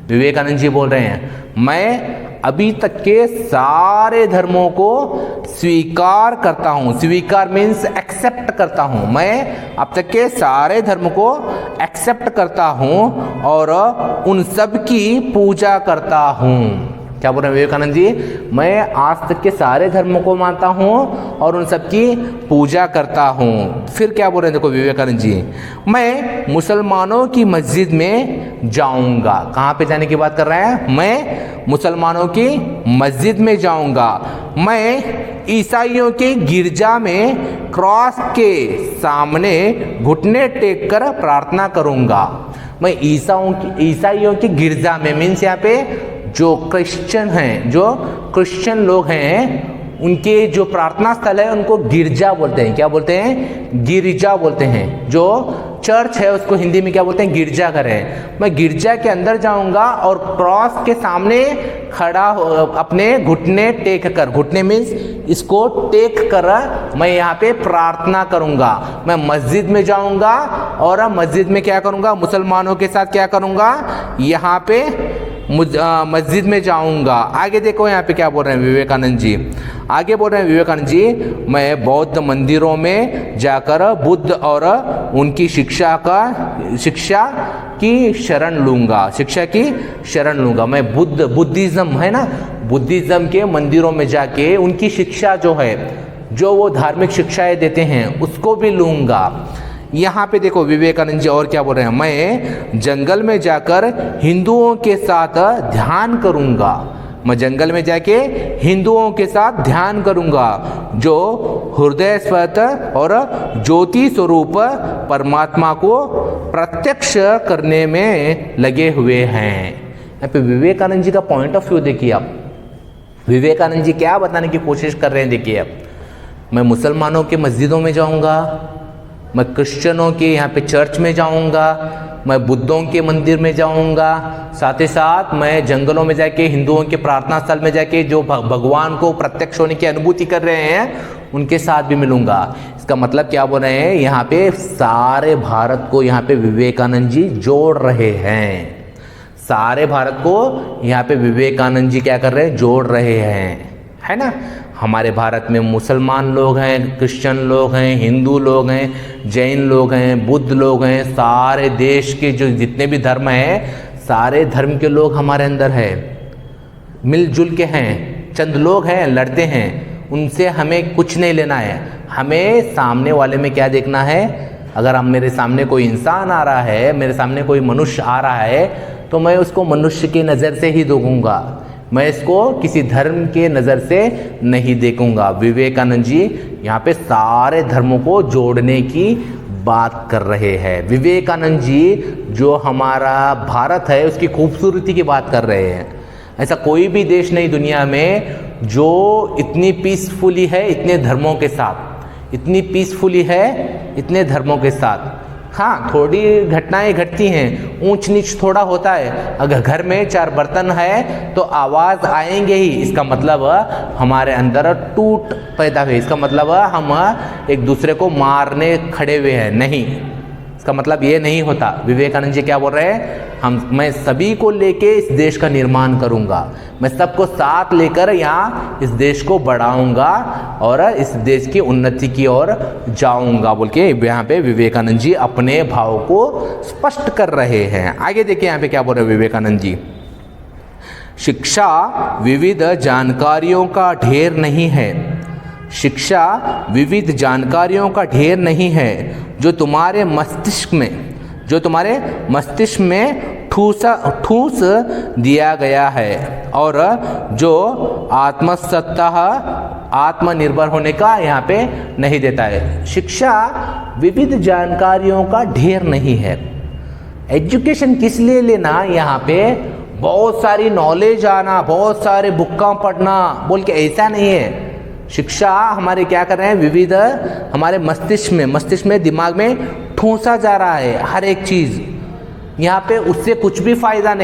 विवेकानंद जी बोल रहे हैं मैं अभी तक के सारे धर्मों को स्वीकार करता हूँ। स्वीकार मीन्स एक्सेप्ट करता हूँ। मैं अब तक के सारे धर्म को एक्सेप्ट करता हूँ और उन सब की पूजा करता हूँ। क्या बोल रहे हैं विवेकानंद जी? मैं आज तक के सारे धर्मों को मानता हूँ और उन सब की पूजा करता हूँ। फिर क्या बोल रहे हैं देखो विवेकानंद जी, मैं मुसलमानों की मस्जिद में जाऊँगा। कहाँ पे जाने की बात कर रहे हैं? मैं मुसलमानों की मस्जिद में जाऊँगा। मैं ईसाइयों के गिरजा में क्रॉस के सामने घुटने टेक कर प्रार्थना करूँगा। मैं ईसाइयों के गिरजा में मीन्स यहाँ पे जो क्रिश्चियन लोग हैं उनके जो प्रार्थना स्थल है उनको गिरजा बोलते हैं। क्या बोलते हैं? गिरजा बोलते हैं। जो चर्च है उसको हिंदी में क्या बोलते हैं? गिरजाघर है। मैं गिरजा के अंदर जाऊंगा और क्रॉस के सामने खड़ा अपने घुटने टेक कर, घुटने मीन्स इसको टेक कर मैं यहाँ पे प्रार्थना करूंगा। मैं मस्जिद में जाऊंगा और मस्जिद में क्या करूंगा? मुसलमानों के साथ क्या करूंगा? यहाँ पे मस्जिद में जाऊंगा। आगे देखो यहाँ पे क्या बोल रहे हैं विवेकानंद जी। आगे बोल रहे हैं विवेकानंद जी, मैं बौद्ध मंदिरों में जाकर बुद्ध और उनकी शिक्षा की शरण लूंगा। मैं बुद्धिज्म है ना, बुद्धिज्म के मंदिरों में जाके उनकी शिक्षा जो वो धार्मिक शिक्षाएं देते हैं उसको भी लूंगा। यहाँ पे देखो विवेकानंद जी और क्या बोल रहे हैं, मैं जंगल में जाकर हिंदुओं के साथ ध्यान करूंगा। मैं जंगल में जाके हिंदुओं के साथ ध्यान करूंगा जो हृदय स्फट और ज्योति स्वरूप परमात्मा को प्रत्यक्ष करने में लगे हुए हैं। यहाँ पे विवेकानंद जी का पॉइंट ऑफ व्यू देखिए आप। विवेकानंद जी क्या बताने की कोशिश कर रहे हैं देखिए आप। मैं मुसलमानों के मस्जिदों में जाऊंगा, मैं क्रिश्चियनों के यहाँ पे चर्च में जाऊंगा, मैं बुद्धों के मंदिर में जाऊंगा, साथ ही साथ मैं जंगलों में जाके हिंदुओं के प्रार्थना स्थल में जाके जो भगवान को प्रत्यक्ष होने की अनुभूति कर रहे हैं उनके साथ भी मिलूंगा। इसका मतलब क्या बोल रहे हैं, यहाँ पे सारे भारत को यहाँ पे विवेकानंद जी जोड़ रहे हैं। सारे भारत को यहाँ पे विवेकानंद जी क्या कर रहे हैं? जोड़ रहे हैं, है ना। हमारे भारत में मुसलमान लोग हैं, क्रिश्चियन लोग हैं, हिंदू लोग हैं, जैन लोग हैं, बुद्ध लोग हैं। सारे देश के जो जितने भी धर्म हैं सारे धर्म के लोग हमारे अंदर है, मिलजुल के हैं। चंद लोग हैं लड़ते हैं, उनसे हमें कुछ नहीं लेना है। हमें सामने वाले में क्या देखना है? अगर हम मेरे सामने कोई इंसान आ रहा है, मेरे सामने कोई मनुष्य आ रहा है तो मैं उसको मनुष्य की नज़र से ही देखूंगा, मैं इसको किसी धर्म के नज़र से नहीं देखूंगा। विवेकानंद जी यहाँ पे सारे धर्मों को जोड़ने की बात कर रहे हैं। विवेकानंद जी जो हमारा भारत है उसकी खूबसूरती की बात कर रहे हैं। ऐसा कोई भी देश नहीं दुनिया में जो इतनी पीसफुली है इतने धर्मों के साथ, इतनी पीसफुली है इतने धर्मों के साथ। हाँ, थोड़ी घटनाएं घटती हैं, ऊंच नीच थोड़ा होता है। अगर घर में 4 बर्तन है तो आवाज़ आएंगे ही। इसका मतलब हमारे अंदर टूट पैदा हुई, इसका मतलब हम एक दूसरे को मारने खड़े हुए हैं, नहीं। इसका मतलब ये नहीं होता। विवेकानंद जी क्या बोल रहे हैं, मैं सभी को लेके इस देश का निर्माण करूंगा, मैं सबको साथ लेकर यहाँ इस देश को बढ़ाऊंगा और इस देश की उन्नति की ओर जाऊंगा बोल के यहाँ पे विवेकानंद जी अपने भाव को स्पष्ट कर रहे हैं। आगे देखिए यहाँ पे क्या बोल रहे हैं विवेकानंद जी, शिक्षा विविध जानकारियों का ढेर नहीं है, शिक्षा विविध जानकारियों का ढेर नहीं है जो तुम्हारे मस्तिष्क में ठूस दिया गया है और जो आत्मनिर्भर होने का यहाँ पे नहीं देता है। शिक्षा विविध जानकारियों का ढेर नहीं है। एजुकेशन किस लिए लेना, यहाँ पे बहुत सारी नॉलेज आना, बहुत सारे बुक्का पढ़ना बोल के ऐसा नहीं है। शिक्षा हमारे क्या कर रहे हैं, विविध हमारे मस्तिष्क में दिमाग में ठूंसा जा रहा है हर एक चीज। यहाँ पे उससे कुछ भी फायदा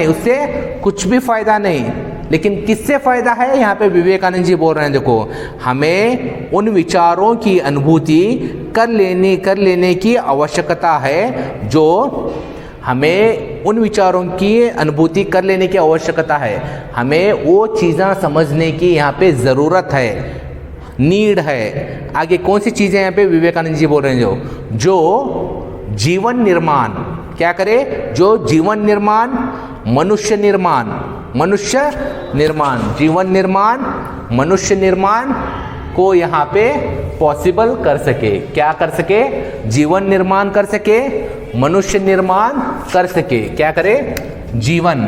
नहीं, लेकिन किससे फायदा है, यहाँ पे विवेकानंद जी बोल रहे हैं देखो, हमें उन विचारों की अनुभूति कर लेने की आवश्यकता है जो हमें उन विचारों की अनुभूति कर लेने की आवश्यकता है, हमें वो चीज़ें समझने की यहाँ पे ज़रूरत है, नीड है। आगे कौन सी चीज़ें यहाँ पे विवेकानंद जी बोल रहे हैं, जो जीवन निर्माण क्या करे, जो जीवन निर्माण, मनुष्य निर्माण को यहाँ पे पॉसिबल कर सके, क्या कर सके, जीवन निर्माण कर सके, मनुष्य निर्माण कर सके, क्या करे, जीवन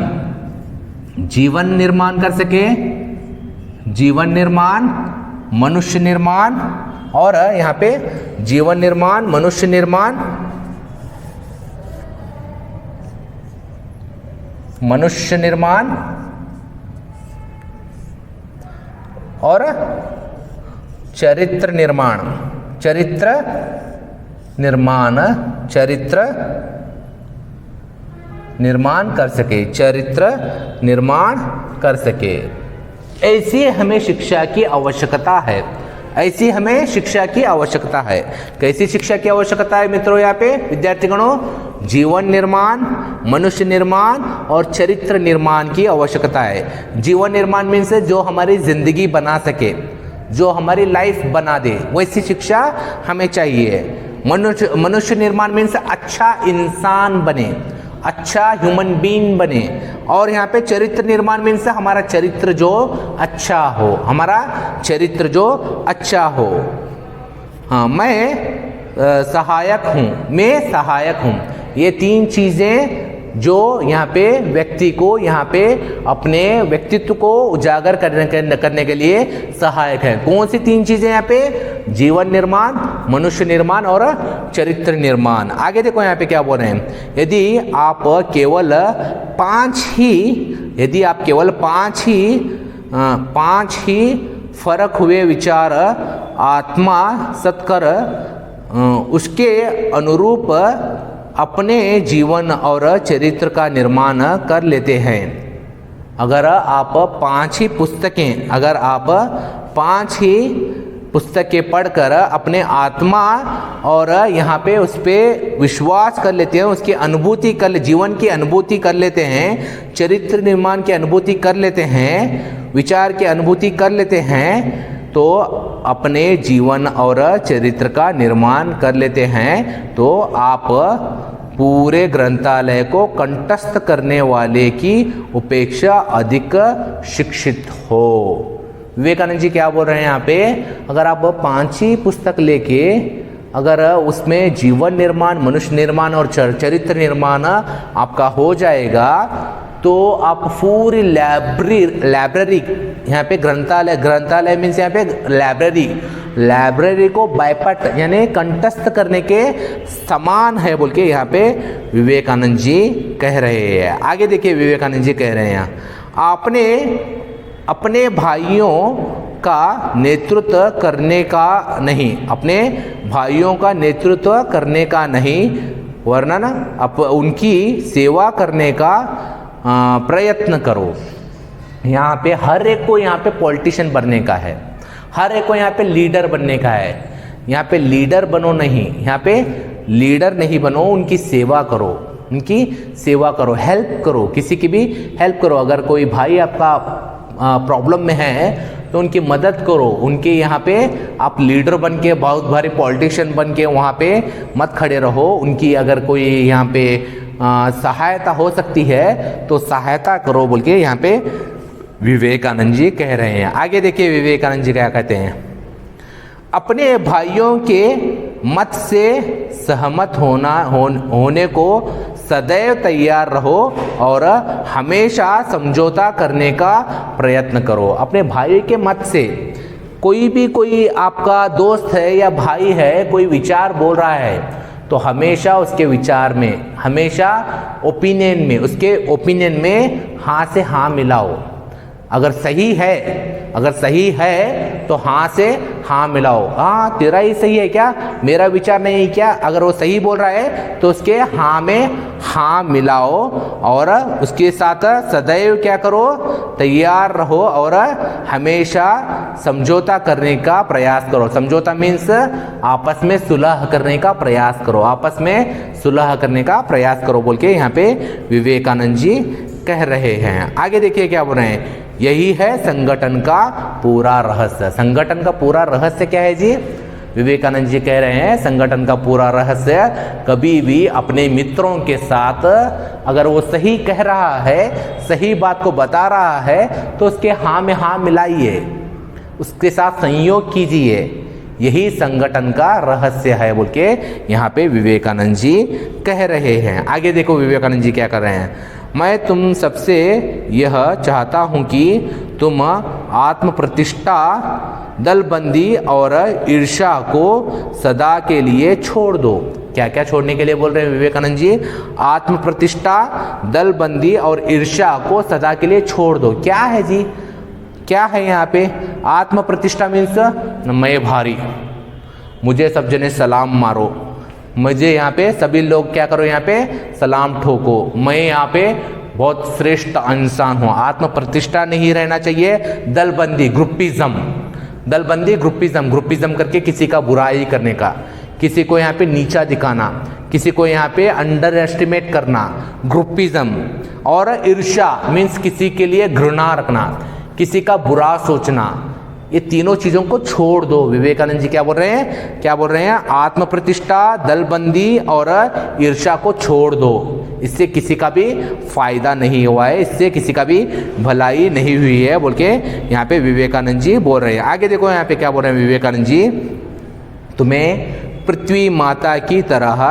निर्माण कर सके, जीवन निर्माण, मनुष्य निर्माण, और यहाँ पे जीवन निर्माण, मनुष्य निर्माण और चरित्र निर्माण कर सके। ऐसी हमें शिक्षा की आवश्यकता है। कैसी शिक्षा की आवश्यकता है मित्रों, यहाँ पे विद्यार्थीगणों, जीवन निर्माण, मनुष्य निर्माण और चरित्र निर्माण की आवश्यकता है। जीवन निर्माण मीन्स जो हमारी जिंदगी बना सके, जो हमारी लाइफ बना दे, वैसी शिक्षा हमें चाहिए। मनुष्य निर्माण मीन्स अच्छा इंसान बने, अच्छा ह्यूमन बीइंग बने। और यहाँ पे चरित्र निर्माण मीन्स हमारा चरित्र जो अच्छा हो, हाँ, मैं सहायक हूँ। ये तीन चीज़ें जो यहाँ पे व्यक्ति को यहाँ पे अपने व्यक्तित्व को उजागर करने के लिए सहायक है। कौन सी तीन चीज़ें यहाँ पे, जीवन निर्माण, मनुष्य निर्माण और चरित्र निर्माण। आगे देखो यहाँ पे क्या बोल रहे हैं, यदि आप केवल पांच ही फर्क हुए विचार आत्मा सत्कर उसके अनुरूप अपने जीवन और चरित्र का निर्माण कर लेते हैं। अगर आप पांच ही पुस्तकें पढ़कर अपने आत्मा और यहाँ पे उस पर विश्वास कर लेते हैं, उसकी अनुभूति जीवन की अनुभूति कर लेते हैं, चरित्र निर्माण की अनुभूति कर लेते हैं, विचार की अनुभूति कर लेते हैं, तो अपने जीवन और चरित्र का निर्माण कर लेते हैं, तो आप पूरे ग्रंथालय को कंठस्थ करने वाले की उपेक्षा अधिक शिक्षित हो। विवेकानंद जी क्या बोल रहे हैं यहाँ पे, अगर आप 5 ही पुस्तक लेके अगर उसमें जीवन निर्माण, मनुष्य निर्माण और चरित्र निर्माण आपका हो जाएगा, तो आप पूरी लाइब्रेरी यहाँ पे ग्रंथालय मीन्स यहाँ पे लाइब्रेरी को बायपाट यानी कंठस्थ करने के समान है बोल के यहाँ पे विवेकानंद जी कह रहे हैं। आगे देखिए विवेकानंद जी कह रहे हैं, आपने अपने भाइयों का नेतृत्व करने का नहीं, अपने भाइयों का नेतृत्व करने का नहीं, वरना उनकी सेवा करने का प्रयत्न करो। यहाँ पे हर एक को यहाँ पे पॉलिटिशियन बनने का है, हर एक को यहाँ पे लीडर बनने का है। यहाँ पे लीडर बनो नहीं, यहाँ पे लीडर नहीं बनो, उनकी सेवा करो, उनकी सेवा करो, हेल्प करो, किसी की भी हेल्प करो। अगर कोई भाई आपका प्रॉब्लम में है तो उनकी मदद करो। उनके यहाँ पे आप लीडर बन के, बहुत भारी पॉलिटिशियन बन के वहाँ पे मत खड़े रहो। उनकी अगर कोई यहाँ पे सहायता हो सकती है तो सहायता करो बोल के यहाँ पे विवेकानंद जी कह रहे हैं। आगे देखिए विवेकानंद जी क्या कहते हैं, अपने भाइयों के मत से सहमत होने को सदैव तैयार रहो और हमेशा समझौता करने का प्रयत्न करो। अपने भाई के मत से, कोई आपका दोस्त है या भाई है, कोई विचार बोल रहा है तो हमेशा उसके विचार में, हमेशा ओपिनियन में, उसके ओपिनियन में हाँ से हाँ मिलाओ। अगर सही है तो हाँ से हाँ मिलाओ। हाँ तेरा ही सही है क्या, मेरा विचार नहीं है क्या? अगर वो सही बोल रहा है तो उसके हाँ में हाँ मिलाओ और उसके साथ सदैव क्या करो, तैयार रहो और हमेशा समझौता करने का प्रयास करो। समझौता मीन्स आपस में सुलह करने का प्रयास करो, आपस में सुलह करने का प्रयास करो बोल के यहाँ पे विवेकानंद जी कह रहे हैं। आगे देखिए क्या बोल रहे हैं, यही है संगठन का पूरा रहस्य। संगठन का पूरा रहस्य क्या है जी? विवेकानंद जी कह रहे हैं संगठन का पूरा रहस्य, कभी भी अपने मित्रों के साथ अगर वो सही कह रहा है, सही बात को बता रहा है तो उसके हाँ में हाँ मिलाइए, उसके साथ संयोग कीजिए। यही संगठन का रहस्य है बोल के यहाँ पे विवेकानंद जी कह रहे हैं। आगे देखो विवेकानंद जी क्या कर रहे हैं, मैं तुम सबसे यह चाहता हूँ कि तुम आत्म प्रतिष्ठा, दलबंदी और ईर्ष्या को सदा के लिए छोड़ दो। क्या क्या छोड़ने के लिए बोल रहे हैं विवेकानंद जी? आत्म प्रतिष्ठा, दलबंदी और ईर्ष्या को सदा के लिए छोड़ दो। क्या है जी, क्या है यहाँ पे? आत्म प्रतिष्ठा मीन्स मैं भारी, मुझे सब जने सलाम मारो, मुझे यहाँ पे सभी लोग क्या करो, यहाँ पे सलाम ठोको, मैं यहाँ पे बहुत श्रेष्ठ इंसान हूँ। आत्म प्रतिष्ठा नहीं रहना चाहिए। दलबंदी, ग्रुपिज्म, दलबंदी ग्रुपिज्म करके किसी का बुराई करने का, किसी को यहाँ पे नीचा दिखाना, किसी को यहाँ पे अंडर एस्टिमेट करना, ग्रुपिज्म। और ईर्ष्या मीन्स किसी के लिए घृणा रखना, किसी का बुरा सोचना। ये तीनों चीजों को छोड़ दो। विवेकानंद जी क्या बोल रहे हैं, क्या बोल रहे हैं? आत्म प्रतिष्ठा, दलबंदी और ईर्ष्या को छोड़ दो। इससे किसी का भी फायदा नहीं हुआ है, इससे किसी का भी भलाई नहीं हुई है बोल के यहाँ पे विवेकानंद जी बोल रहे हैं। आगे देखो यहाँ पे क्या बोल रहे हैं विवेकानंद जी, तुम्हें पृथ्वी माता की तरह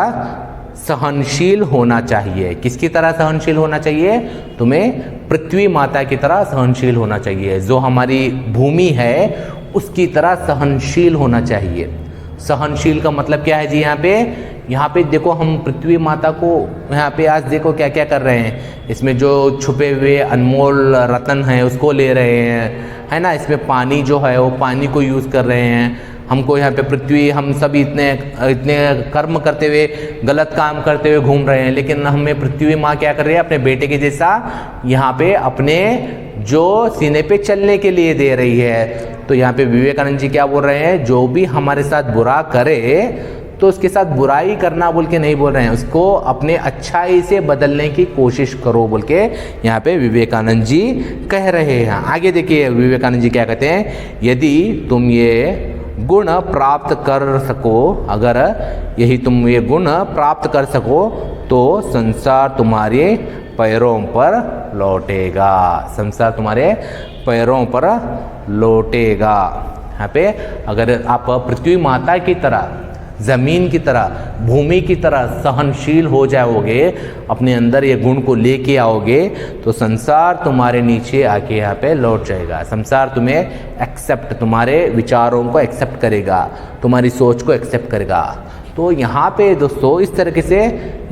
सहनशील होना चाहिए। किसकी तरह सहनशील होना चाहिए? तुम्हें पृथ्वी माता की तरह सहनशील होना चाहिए। जो हमारी भूमि है उसकी तरह सहनशील होना चाहिए। सहनशील का मतलब क्या है जी? यहाँ पे देखो हम पृथ्वी माता को यहाँ पे आज देखो क्या क्या कर रहे हैं। इसमें जो छुपे हुए अनमोल रत्न हैं उसको ले रहे हैं, है ना। इसमें पानी जो है वो पानी को यूज़ कर रहे हैं। हमको यहाँ पे पृथ्वी, हम सभी इतने कर्म करते हुए, गलत काम करते हुए घूम रहे हैं, लेकिन हमें पृथ्वी माँ क्या कर रही है? अपने बेटे के जैसा यहाँ पे अपने जो सीने पे चलने के लिए दे रही है। तो यहाँ पे विवेकानंद जी क्या बोल रहे हैं? जो भी हमारे साथ बुरा करे तो उसके साथ बुराई करना बोल के नहीं बोल रहे हैं, उसको अपने अच्छाई से बदलने की कोशिश करो बोल के यहाँ पे विवेकानंद जी कह रहे हैं। आगे देखिए विवेकानंद जी क्या कहते हैं, यदि तुम ये गुण प्राप्त कर सको, अगर यही तुम ये गुण प्राप्त कर सको तो संसार तुम्हारे पैरों पर लौटेगा। संसार तुम्हारे पैरों पर लौटेगा। यहाँ पे अगर आप पृथ्वी माता की तरह, जमीन की तरह, भूमि की तरह सहनशील हो जाओगे, अपने अंदर ये गुण को लेके आओगे तो संसार तुम्हारे नीचे आके यहाँ पे लौट जाएगा। संसार तुम्हें एक्सेप्ट, तुम्हारे विचारों को एक्सेप्ट करेगा, तुम्हारी सोच को एक्सेप्ट करेगा। तो यहाँ पे दोस्तों इस तरीके से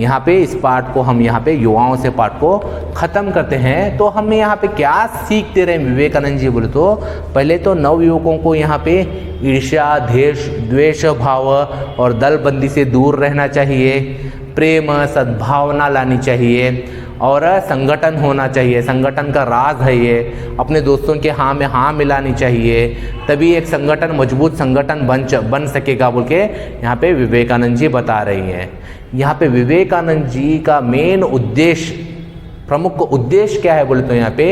यहाँ पे इस पार्ट को हम यहाँ पे युवाओं से पार्ट को ख़त्म करते हैं। तो हम यहाँ पे क्या सीखते रहे विवेकानंद जी बोले तो, पहले तो नव युवकों को यहाँ पे ईर्ष्या, द्वेष भाव और दलबंदी से दूर रहना चाहिए, प्रेम, सद्भावना लानी चाहिए और संगठन होना चाहिए, संगठन का राज है ये, अपने दोस्तों के हाँ में हाँ मिलानी चाहिए, तभी एक संगठन मजबूत संगठन बन सकेगा बोल के यहाँ पे विवेकानंद जी बता रही हैं। यहाँ पे विवेकानंद जी का मेन उद्देश्य, प्रमुख उद्देश्य क्या है बोले तो यहाँ पे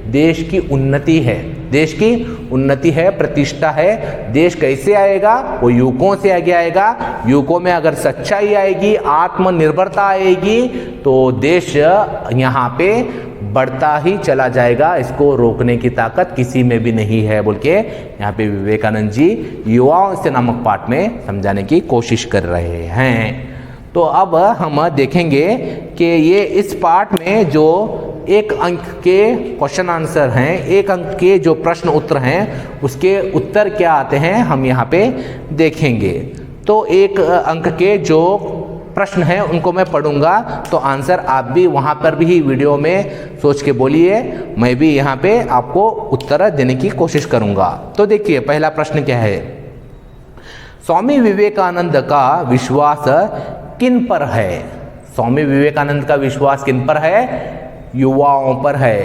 देश की उन्नति है, देश की उन्नति है, प्रतिष्ठा है। देश कैसे आएगा? वो युवकों से आगे आएगा। युवकों में अगर सच्चाई आएगी, आत्मनिर्भरता आएगी तो देश यहाँ पे बढ़ता ही चला जाएगा। इसको रोकने की ताकत किसी में भी नहीं है बोल के यहाँ पे विवेकानंद जी युवाओं से नामक पाठ में समझाने की कोशिश कर रहे हैं। तो अब हम देखेंगे कि ये इस पाठ में जो एक अंक के क्वेश्चन आंसर हैं, एक अंक के जो प्रश्न उत्तर हैं, उसके उत्तर क्या आते हैं हम यहाँ पे देखेंगे। तो एक अंक के जो प्रश्न हैं उनको मैं पढ़ूंगा, तो आंसर आप भी वहाँ पर भी वीडियो में सोच के बोलिए, मैं भी यहाँ पे आपको उत्तर देने की कोशिश करूँगा। तो देखिए पहला प्रश्न क्या है, स्वामी विवेकानंद का विश्वास किन पर है? स्वामी विवेकानंद का विश्वास किन पर है? युवाओं पर है।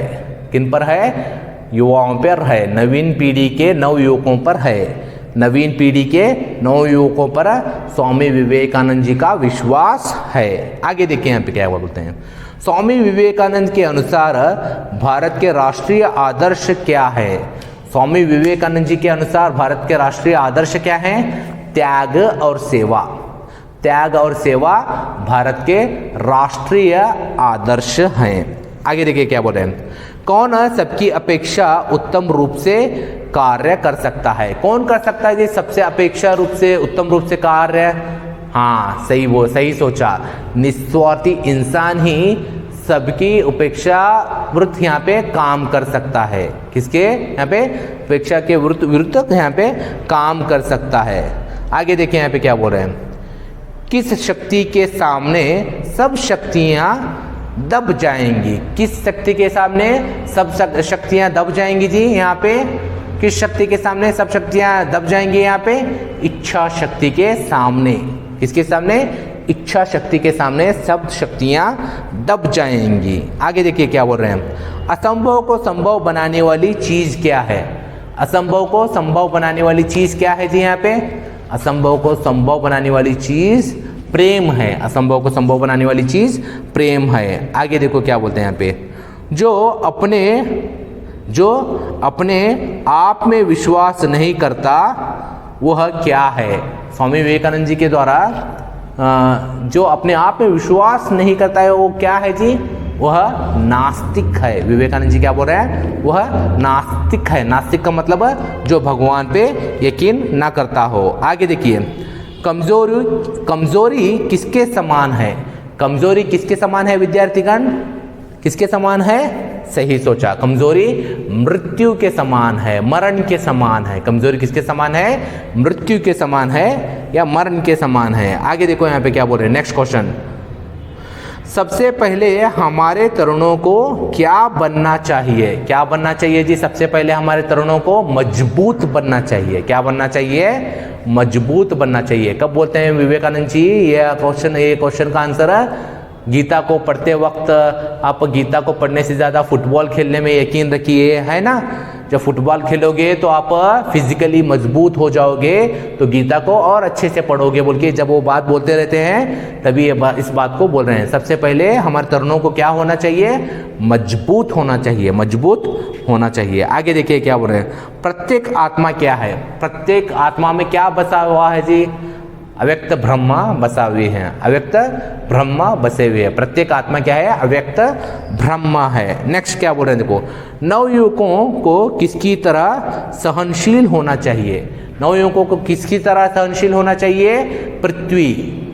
किन पर है? युवाओं पर है, नवीन पीढ़ी के नवयुवकों पर है। नवीन पीढ़ी के नवयुवकों पर स्वामी विवेकानंद जी का विश्वास है। आगे देखिए यहाँ पे क्या बोलते हैं, स्वामी विवेकानंद के अनुसार भारत के राष्ट्रीय आदर्श क्या है? स्वामी विवेकानंद जी के अनुसार भारत के राष्ट्रीय आदर्श क्या है? त्याग और सेवा। त्याग और सेवा भारत के राष्ट्रीय आदर्श हैं। आगे देखिए क्या बोल रहे हैं, कौन सबकी अपेक्षा उत्तम रूप से कार्य कर सकता है? कौन कर सकता है जी सबसे अपेक्षा रूप से उत्तम रूप से कार्य? हाँ सही, वो सही सोचा, निस्वार्थी इंसान ही सबकी उपेक्षा विरुद्ध यहाँ पे काम कर सकता है। किसके? यहाँ पे उपेक्षा के विरुद्ध यहाँ पे काम कर सकता है। आगे देखिए यहाँ पे क्या बोल रहे हैं, किस शक्ति के सामने सब शक्तियां दब जाएंगी? किस शक्ति के सामने सब शक्तियां दब जाएंगी जी? यहाँ पे किस शक्ति के सामने सब शक्तियां दब जाएंगी? यहाँ पे इच्छा शक्ति के सामने। किसके सामने? इच्छा शक्ति के सामने सब शक्तियां दब जाएंगी। आगे देखिए क्या बोल रहे हैं, असंभव को संभव बनाने वाली चीज क्या है? असंभव को संभव बनाने वाली चीज क्या है जी? यहाँ पे असंभव को संभव बनाने वाली चीज प्रेम है। असंभव को संभव बनाने वाली चीज प्रेम है। आगे देखो क्या बोलते हैं यहाँ पे, जो अपने आप में विश्वास नहीं करता वह क्या है? स्वामी विवेकानंद जी के द्वारा जो अपने आप में विश्वास नहीं करता है वो क्या है जी? वह नास्तिक है। विवेकानंद जी क्या बोल रहे हैं? वह नास्तिक है। नास्तिक का मतलब जो भगवान पे यकीन ना करता हो। आगे देखिए, कमजोरी किसके समान है? कमजोरी किसके समान है विद्यार्थीगण? किसके समान है? सही सोचा, कमजोरी मृत्यु के समान है, मरण के समान है। कमजोरी किसके समान है? मृत्यु के समान है या मरण के समान है। आगे देखो यहाँ पे क्या बोल रहे हैं, नेक्स्ट क्वेश्चन, सबसे पहले हमारे तरुणों को क्या बनना चाहिए? क्या बनना चाहिए जी? सबसे पहले हमारे तरुणों को मजबूत बनना चाहिए। क्या बनना चाहिए? मजबूत बनना चाहिए। कब बोलते हैं विवेकानंद जी? ये क्वेश्चन का आंसर है, गीता को पढ़ते वक्त आप गीता को पढ़ने से ज़्यादा फुटबॉल खेलने में यकीन रखिए, है ना। जब फुटबॉल खेलोगे तो आप फिजिकली मजबूत हो जाओगे, तो गीता को और अच्छे से पढ़ोगे बोल के जब वो बात बोलते रहते हैं तभी ये इस बात को बोल रहे हैं। सबसे पहले हमारे तरुणों को क्या होना चाहिए? मजबूत होना चाहिए, मजबूत होना चाहिए। आगे देखिए क्या बोल रहे हैं, प्रत्येक आत्मा क्या है? प्रत्येक आत्मा में क्या बसा हुआ है जी? अव्यक्त ब्रह्मा बसा हुए हैं। अव्यक्त ब्रह्मा बसे हुए हैं। प्रत्येक आत्मा क्या है? अव्यक्त ब्रह्मा है। नेक्स्ट क्या बोल रहे हैं, देखो, नवयुवकों को किसकी तरह सहनशील होना चाहिए? नवयुवकों को किसकी तरह सहनशील होना चाहिए? पृथ्वी,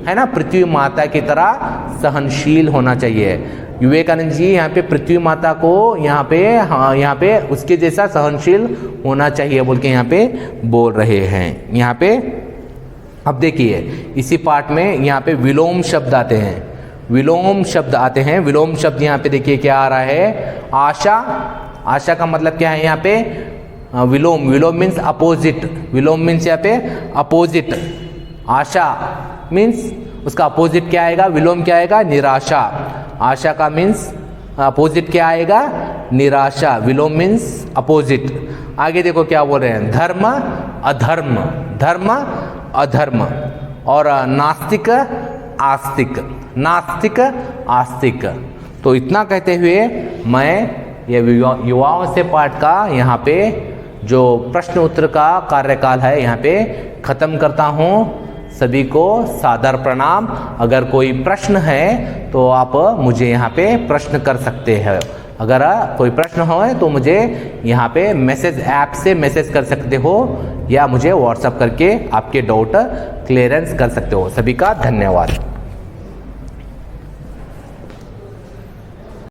है ना, पृथ्वी माता की तरह सहनशील होना चाहिए। विवेकानंद जी यहाँ पे पृथ्वी माता को यहाँ पे उसके जैसा सहनशील होना चाहिए बोल के यहाँ पे बोल रहे हैं। यहाँ पे अब देखिए इसी पार्ट में यहाँ पे विलोम शब्द आते हैं। विलोम शब्द आते हैं। विलोम शब्द यहाँ पे देखिए क्या आ रहा है? आशा। आशा का मतलब क्या है यहाँ पे? विलोम। विलोम मीन्स अपोजिट। विलोम मीन्स यहाँ पे अपोजिट। आशा मीन्स उसका अपोजिट क्या आएगा? विलोम क्या आएगा? निराशा। आशा का मीन्स अपोजिट क्या आएगा? निराशा। विलोम मीन्स अपोजिट। आगे देखो क्या बोल रहे हैं, धर्म अधर्म, धर्म अधर्म, और नास्तिक आस्तिक, नास्तिक आस्तिक। तो इतना कहते हुए मैं ये युवाओं से पाठ का यहाँ पे जो प्रश्न उत्तर का कार्यकाल है यहाँ पे ख़त्म करता हूँ। सभी को सादर प्रणाम। अगर कोई प्रश्न है तो आप मुझे यहाँ पे प्रश्न कर सकते हैं। अगर कोई प्रश्न हो तो मुझे यहाँ पे मैसेज ऐप से मैसेज कर सकते हो, या मुझे व्हाट्सएप करके आपके डाउट क्लियरेंस कर सकते हो। सभी का धन्यवाद।